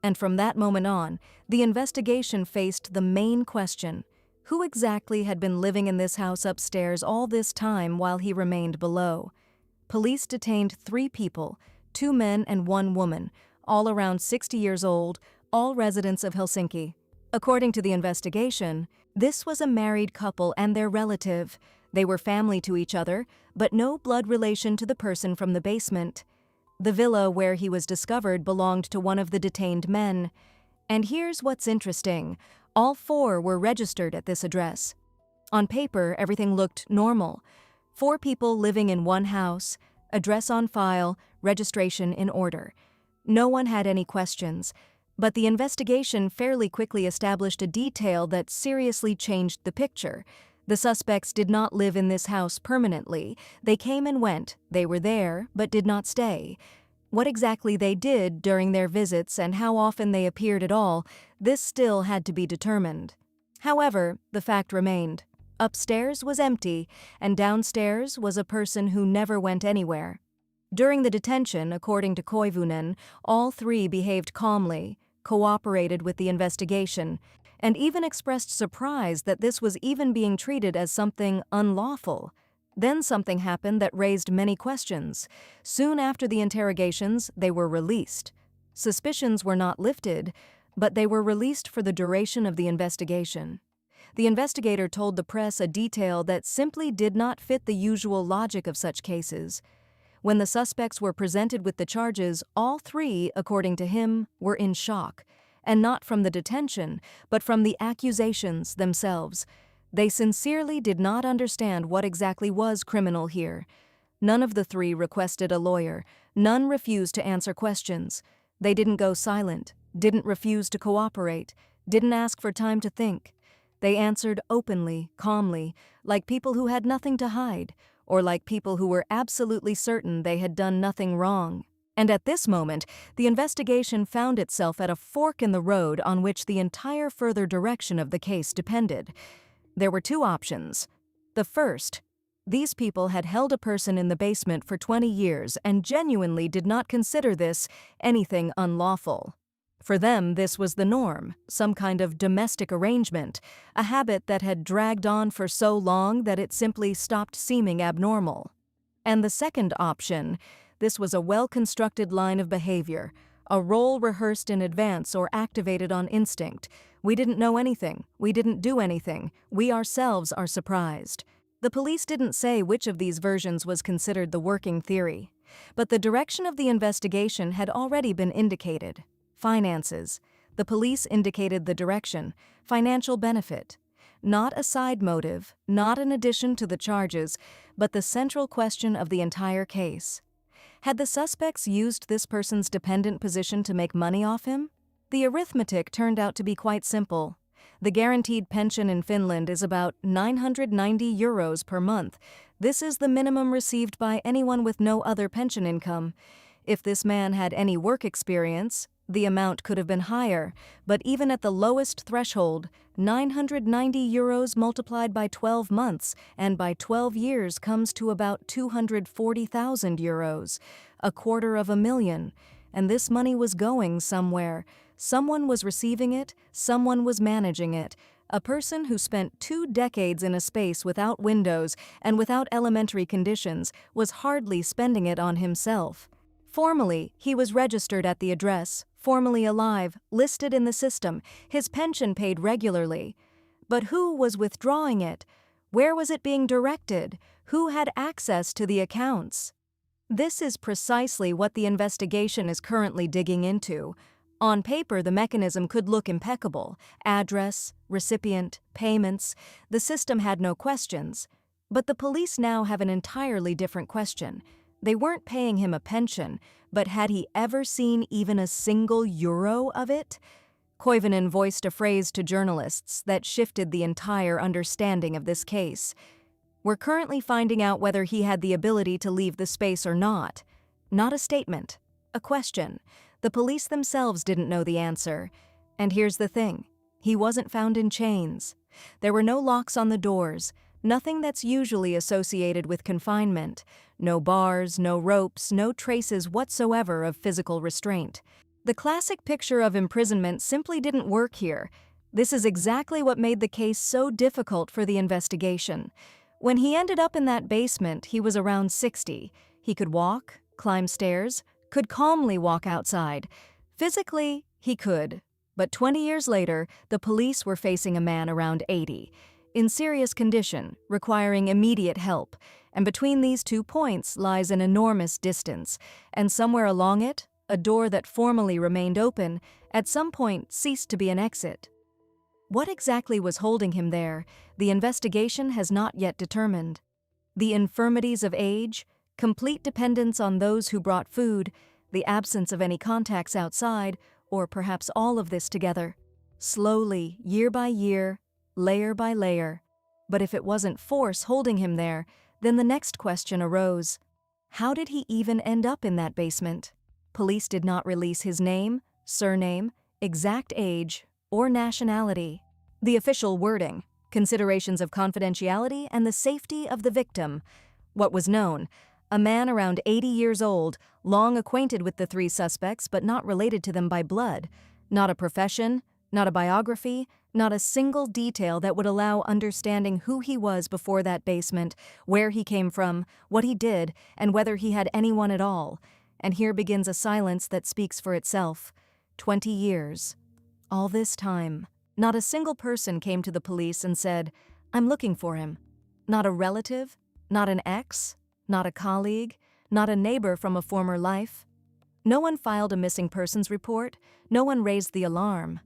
And from that moment on, the investigation faced the main question: who exactly had been living in this house upstairs all this time while he remained below? Police detained 3 people, 2 men and 1 woman, all around 60 years old, all residents of Helsinki. According to the investigation, this was a married couple and their relative. They were family to each other, but no blood relation to the person from the basement. The villa where he was discovered belonged to one of the detained men. And here's what's interesting. All 4 were registered at this address. On paper, everything looked normal. 4 people living in one house, address on file, registration in order. No one had any questions, but the investigation fairly quickly established a detail that seriously changed the picture. The suspects did not live in this house permanently. They came and went. They were there, but did not stay. What exactly they did during their visits and how often they appeared at all, this still had to be determined. However, the fact remained. Upstairs was empty, and downstairs was a person who never went anywhere. During the detention, according to Koivunen, all 3 behaved calmly, cooperated with the investigation, and even expressed surprise that this was even being treated as something unlawful. Then something happened that raised many questions. Soon after the interrogations, they were released. Suspicions were not lifted, but they were released for the duration of the investigation. The investigator told the press a detail that simply did not fit the usual logic of such cases. When the suspects were presented with the charges, all 3, according to him, were in shock. And not from the detention, but from the accusations themselves. They sincerely did not understand what exactly was criminal here. None of the 3 requested a lawyer. None refused to answer questions. They didn't go silent. didn't refuse to cooperate, didn't ask for time to think. They answered openly, calmly, like people who had nothing to hide, or like people who were absolutely certain they had done nothing wrong. And at this moment, the investigation found itself at a fork in the road on which the entire further direction of the case depended. There were two options. The first, these people had held a person in the basement for 20 years and genuinely did not consider this anything unlawful. For them, this was the norm, some kind of domestic arrangement, a habit that had dragged on for so long that it simply stopped seeming abnormal. And the second option, this was a well-constructed line of behavior, a role rehearsed in advance or activated on instinct. We didn't know anything, we didn't do anything, we ourselves are surprised. The police didn't say which of these versions was considered the working theory, but the direction of the investigation had already been indicated. Finances. The police indicated the direction, financial benefit. Not a side motive, not an addition to the charges, but the central question of the entire case. Had the suspects used this person's dependent position to make money off him? The arithmetic turned out to be quite simple. The guaranteed pension in Finland is about 990 euros per month. This is the minimum received by anyone with no other pension income. If this man had any work experience, the amount could have been higher, but even at the lowest threshold, 990 euros multiplied by 12 months and by 12 years comes to about 240,000 euros, $250,000, and this money was going somewhere. Someone was receiving it, someone was managing it. A person who spent 2 decades in a space without windows and without elementary conditions was hardly spending it on himself. Formally, he was registered at the address, formally alive, listed in the system, his pension paid regularly. But who was withdrawing it? Where was it being directed? Who had access to the accounts? This is precisely what the investigation is currently digging into. On paper, the mechanism could look impeccable. Address, recipient, payments. The system had no questions. But the police now have an entirely different question. They weren't paying him a pension, but had he ever seen even a single euro of it? Koivunen voiced a phrase to journalists that shifted the entire understanding of this case. We're currently finding out whether he had the ability to leave the space or not. Not a statement, a question. The police themselves didn't know the answer. And here's the thing, he wasn't found in chains. There were no locks on the doors. Nothing that's usually associated with confinement. No bars, no ropes, no traces whatsoever of physical restraint. The classic picture of imprisonment simply didn't work here. This is exactly what made the case so difficult for the investigation. When he ended up in that basement, he was around 60. He could walk, climb stairs, could calmly walk outside. Physically, he could. But 20 years later, the police were facing a man around 80. In serious condition, requiring immediate help, and between these 2 points lies an enormous distance, and somewhere along it, a door that formally remained open, at some point ceased to be an exit. What exactly was holding him there, the investigation has not yet determined. The infirmities of age, complete dependence on those who brought food, the absence of any contacts outside, or perhaps all of this together. Slowly, year by year, layer by layer. But if it wasn't force holding him there, then the next question arose. How did he even end up in that basement? Police did not release his name, surname, exact age, or nationality. The official wording, considerations of confidentiality and the safety of the victim. What was known, a man around 80 years old, long acquainted with the 3 suspects but not related to them by blood. Not a profession, not a biography, not a single detail that would allow understanding who he was before that basement, where he came from, what he did, and whether he had anyone at all. And here begins a silence that speaks for itself. 20 years. All this time, not a single person came to the police and said, "I'm looking for him." Not a relative, not an ex, not a colleague, not a neighbor from a former life. No one filed a missing persons report, no one raised the alarm.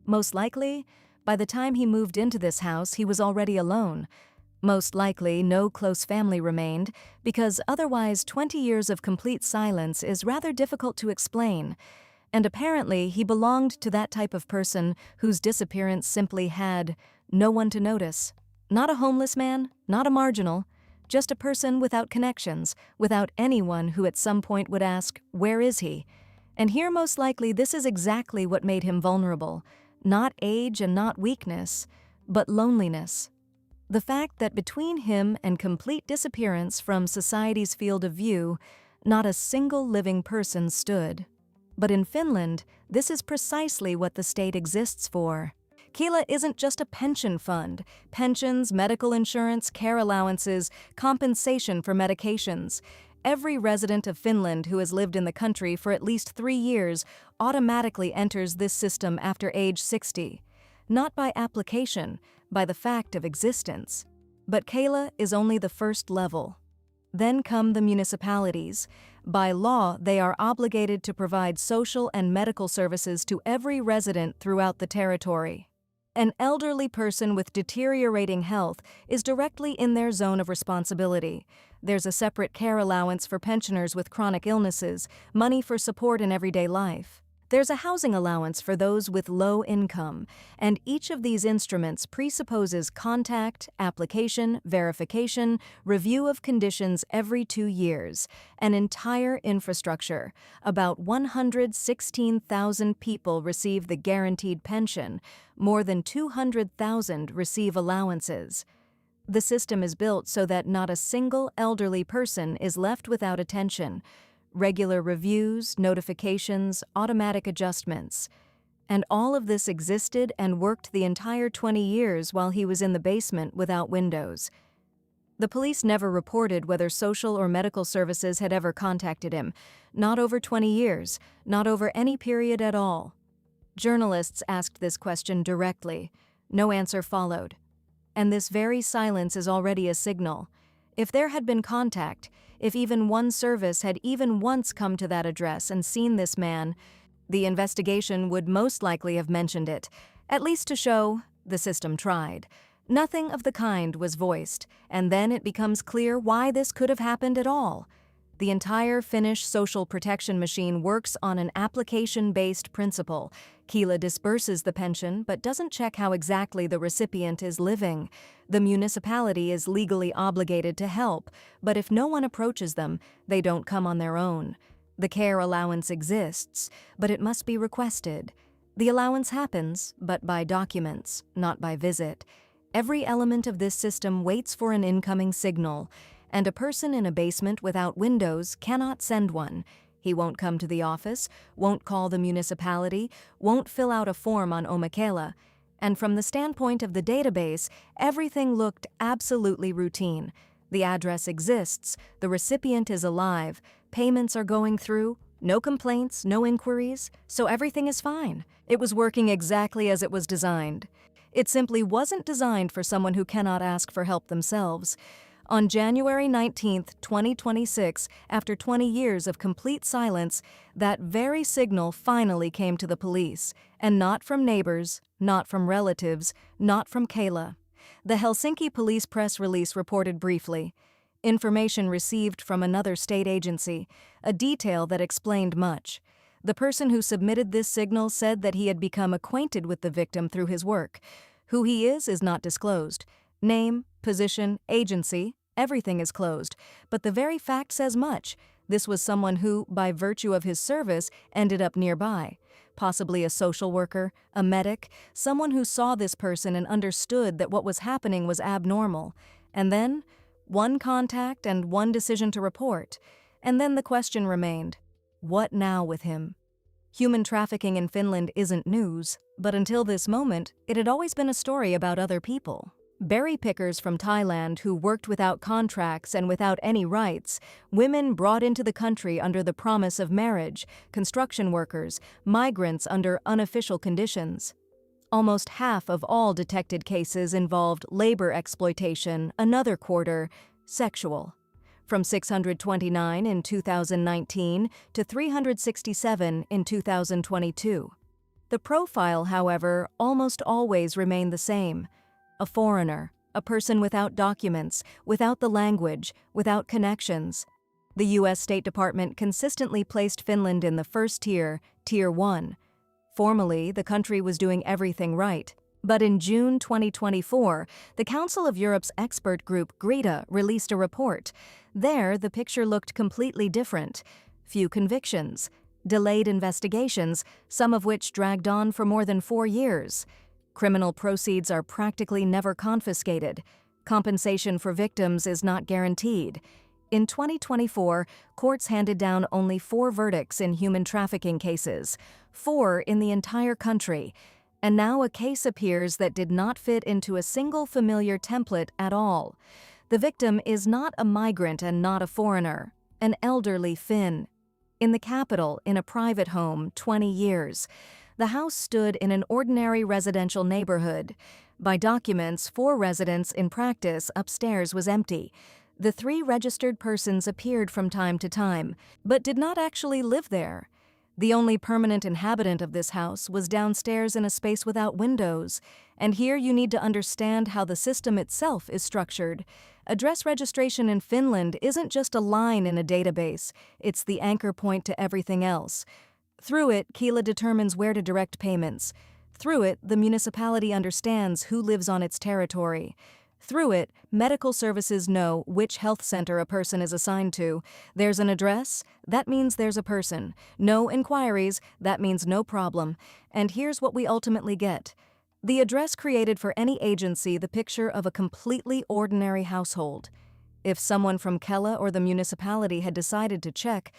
Most likely, by the time he moved into this house, he was already alone. Most likely, no close family remained, because otherwise 20 years of complete silence is rather difficult to explain. And apparently he belonged to that type of person whose disappearance simply had no one to notice. Not a homeless man, not a marginal, just a person without connections, without anyone who at some point would ask, "Where is he?" And here most likely this is exactly what made him vulnerable. Not age and not weakness, but loneliness. The fact that between him and complete disappearance from society's field of view, not a single living person stood. But in Finland, this is precisely what the state exists for. Kela isn't just a pension fund. Pensions, medical insurance, care allowances, compensation for medications. Every resident of Finland who has lived in the country for at least 3 years automatically enters this system after age 60. Not by application, by the fact of existence. But Kela is only the first level. Then come the municipalities. By law, they are obligated to provide social and medical services to every resident throughout the territory. An elderly person with deteriorating health is directly in their zone of responsibility. There's a separate care allowance for pensioners with chronic illnesses, money for support in everyday life. There's a housing allowance for those with low income, and each of these instruments presupposes contact, application, verification, review of conditions every 2 years, an entire infrastructure. About 116,000 people receive the guaranteed pension, more than 200,000 receive allowances. The system is built so that not a single elderly person is left without attention. Regular reviews, notifications, automatic adjustments. And all of this existed and worked the entire 20 years while he was in the basement without windows. The police never reported whether social or medical services had ever contacted him. Not over 20 years, not over any period at all. Journalists asked this question directly. No answer followed. And this very silence is already a signal. If there had been contact, if even one service had even once come to that address and seen this man, the investigation would most likely have mentioned it, at least to show the system tried. Nothing of the kind was voiced, and then it becomes clear why this could have happened at all. The entire Finnish social protection machine works on an application-based principle. Kela disburses the pension but doesn't check how exactly the recipient is living. The municipality is legally obligated to help, but if no one approaches them, they don't come on their own. The care allowance exists, but it must be requested. The allowance happens, but by documents, not by visit. Every element of this system waits for an incoming signal, and a person in a basement without windows cannot send one. He won't come to the office, won't call the municipality, won't fill out a form on Omakela. And from the standpoint of the database, everything looked absolutely routine. The address exists, the recipient is alive, payments are going through, no complaints, no inquiries, so everything is fine. It was working exactly as it was designed. It simply wasn't designed for someone who cannot ask for help themselves. On January 19, 2026, after 20 years of complete silence, that very signal finally came to the police, and not from neighbors, not from relatives, not from Kela. The Helsinki police press release reported briefly. Information received from another state agency, a detail that explained much. The person who submitted this signal said that he had become acquainted with the victim through his work. Who he is not disclosed. Name, position, agency, everything is closed, but the very fact says much. This was someone who, by virtue of his service, ended up nearby. Possibly a social worker, a medic, someone who saw this person and understood that what was happening was abnormal. And then, one contact and one decision to report. And then the question remained, what now with him? Human trafficking in Finland isn't news, but until this moment, it had always been a story about other people. Berry pickers from Thailand who worked without contracts and without any rights, women brought into the country under the promise of marriage, construction workers, migrants under unofficial conditions. Almost half of all detected cases involved labor exploitation, another quarter, sexual. From 629 in 2019 to 367 in 2022. The profile, however, almost always remained the same. A foreigner, a person without documents, without the language, without connections. The U.S. State Department consistently placed Finland in the first tier, Tier 1. Formally, the country was doing everything right. But in June 2024, the Council of Europe's expert group GRETA released a report. There, the picture looked completely different. Few convictions, delayed investigations, some of which dragged on for more than 4 years. Criminal proceeds are practically never confiscated. Compensation for victims is not guaranteed. In 2024, courts handed down only 4 verdicts in human trafficking cases, 4 in the entire country. And now a case appears that did not fit into a single familiar template at all. The victim is not a migrant and not a foreigner, an elderly Finn. In the capital, in a private home, 20 years. The house stood in an ordinary residential neighborhood. By documents, 4 residents. In practice, upstairs was empty. The 3 registered persons appeared from time to time, but did not actually live there. The only permanent inhabitant of this house was downstairs in a space without windows, and here you need to understand how the system itself is structured. Address registration in Finland isn't just a line in a database, it's the anchor point to everything else. Through it, Kela determines where to direct payments. Through it, the municipality understands who lives on its territory. Through it, medical services know which health center a person is assigned to. There's an address, that means there's a person. No inquiries, that means no problem. And here's what we ultimately get. The address created for any agency the picture of a completely ordinary household. If someone from Kela or the municipality had decided to check,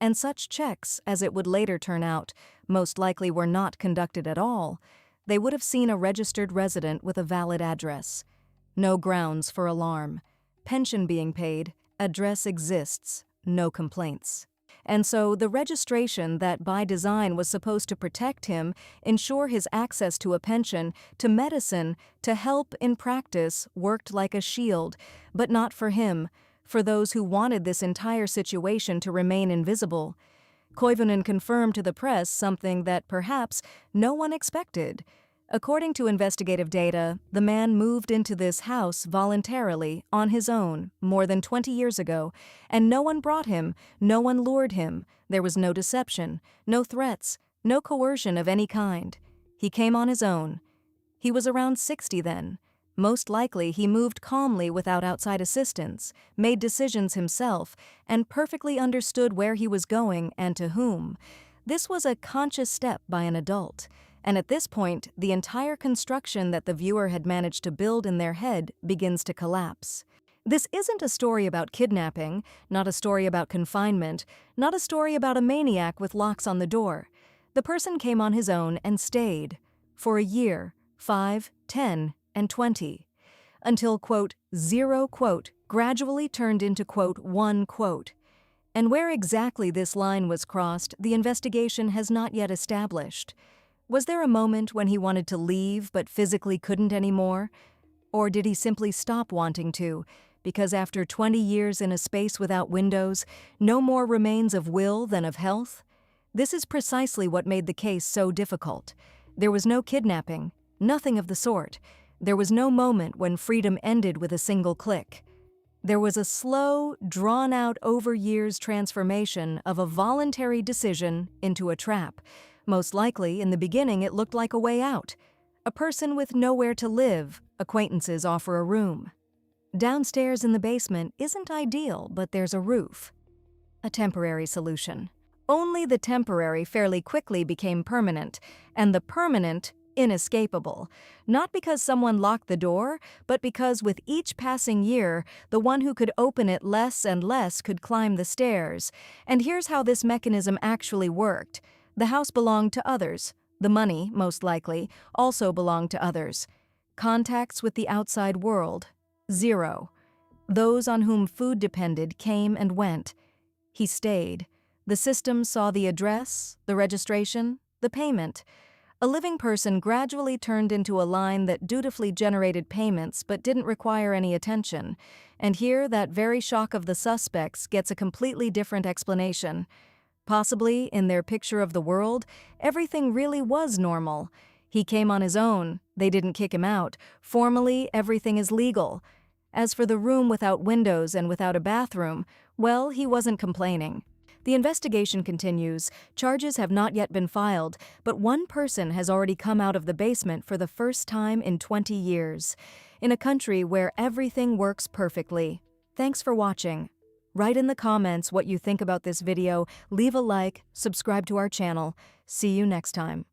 and such checks, as it would later turn out, most likely were not conducted at all, they would have seen a registered resident with a valid address. No grounds for alarm. Pension being paid, address exists, no complaints. And so the registration that by design was supposed to protect him, ensure his access to a pension, to medicine, to help in practice, worked like a shield, but not for him, for those who wanted this entire situation to remain invisible. Koivunen confirmed to the press something that perhaps no one expected. According to investigative data, the man moved into this house voluntarily, on his own, more than 20 years ago, and no one brought him, no one lured him. There was no deception, no threats, no coercion of any kind. He came on his own. He was around 60 then. Most likely he moved calmly without outside assistance, made decisions himself, and perfectly understood where he was going and to whom. This was a conscious step by an adult. And at this point, the entire construction that the viewer had managed to build in their head begins to collapse. This isn't a story about kidnapping, not a story about confinement, not a story about a maniac with locks on the door. The person came on his own and stayed for a year, 5, 10, and 20, until, quote, 0, quote, gradually turned into, quote, 1, quote. And where exactly this line was crossed, the investigation has not yet established. Was there a moment when he wanted to leave but physically couldn't anymore? Or did he simply stop wanting to, because after 20 years in a space without windows, no more remains of will than of health? This is precisely what made the case so difficult. There was no kidnapping, nothing of the sort. There was no moment when freedom ended with a single click. There was a slow, drawn-out over years transformation of a voluntary decision into a trap. Most likely, in the beginning, it looked like a way out. A person with nowhere to live, acquaintances offer a room. Downstairs in the basement isn't ideal, but there's a roof. A temporary solution. Only the temporary fairly quickly became permanent, and the permanent inescapable. Not because someone locked the door, but because with each passing year, the one who could open it less and less could climb the stairs. And here's how this mechanism actually worked. The house belonged to others. The money, most likely, also belonged to others. Contacts with the outside world, 0. Those on whom food depended came and went. He stayed. The system saw the address, the registration, the payment. A living person gradually turned into a line that dutifully generated payments but didn't require any attention. And here, that very shock of the suspects gets a completely different explanation. Possibly, in their picture of the world, everything really was normal. He came on his own. They didn't kick him out. Formally, everything is legal. As for the room without windows and without a bathroom, well, he wasn't complaining. The investigation continues. Charges have not yet been filed, but one person has already come out of the basement for the first time in 20 years. In a country where everything works perfectly. Thanks for watching. Write in the comments what you think about this video, leave a like, subscribe to our channel. See you next time.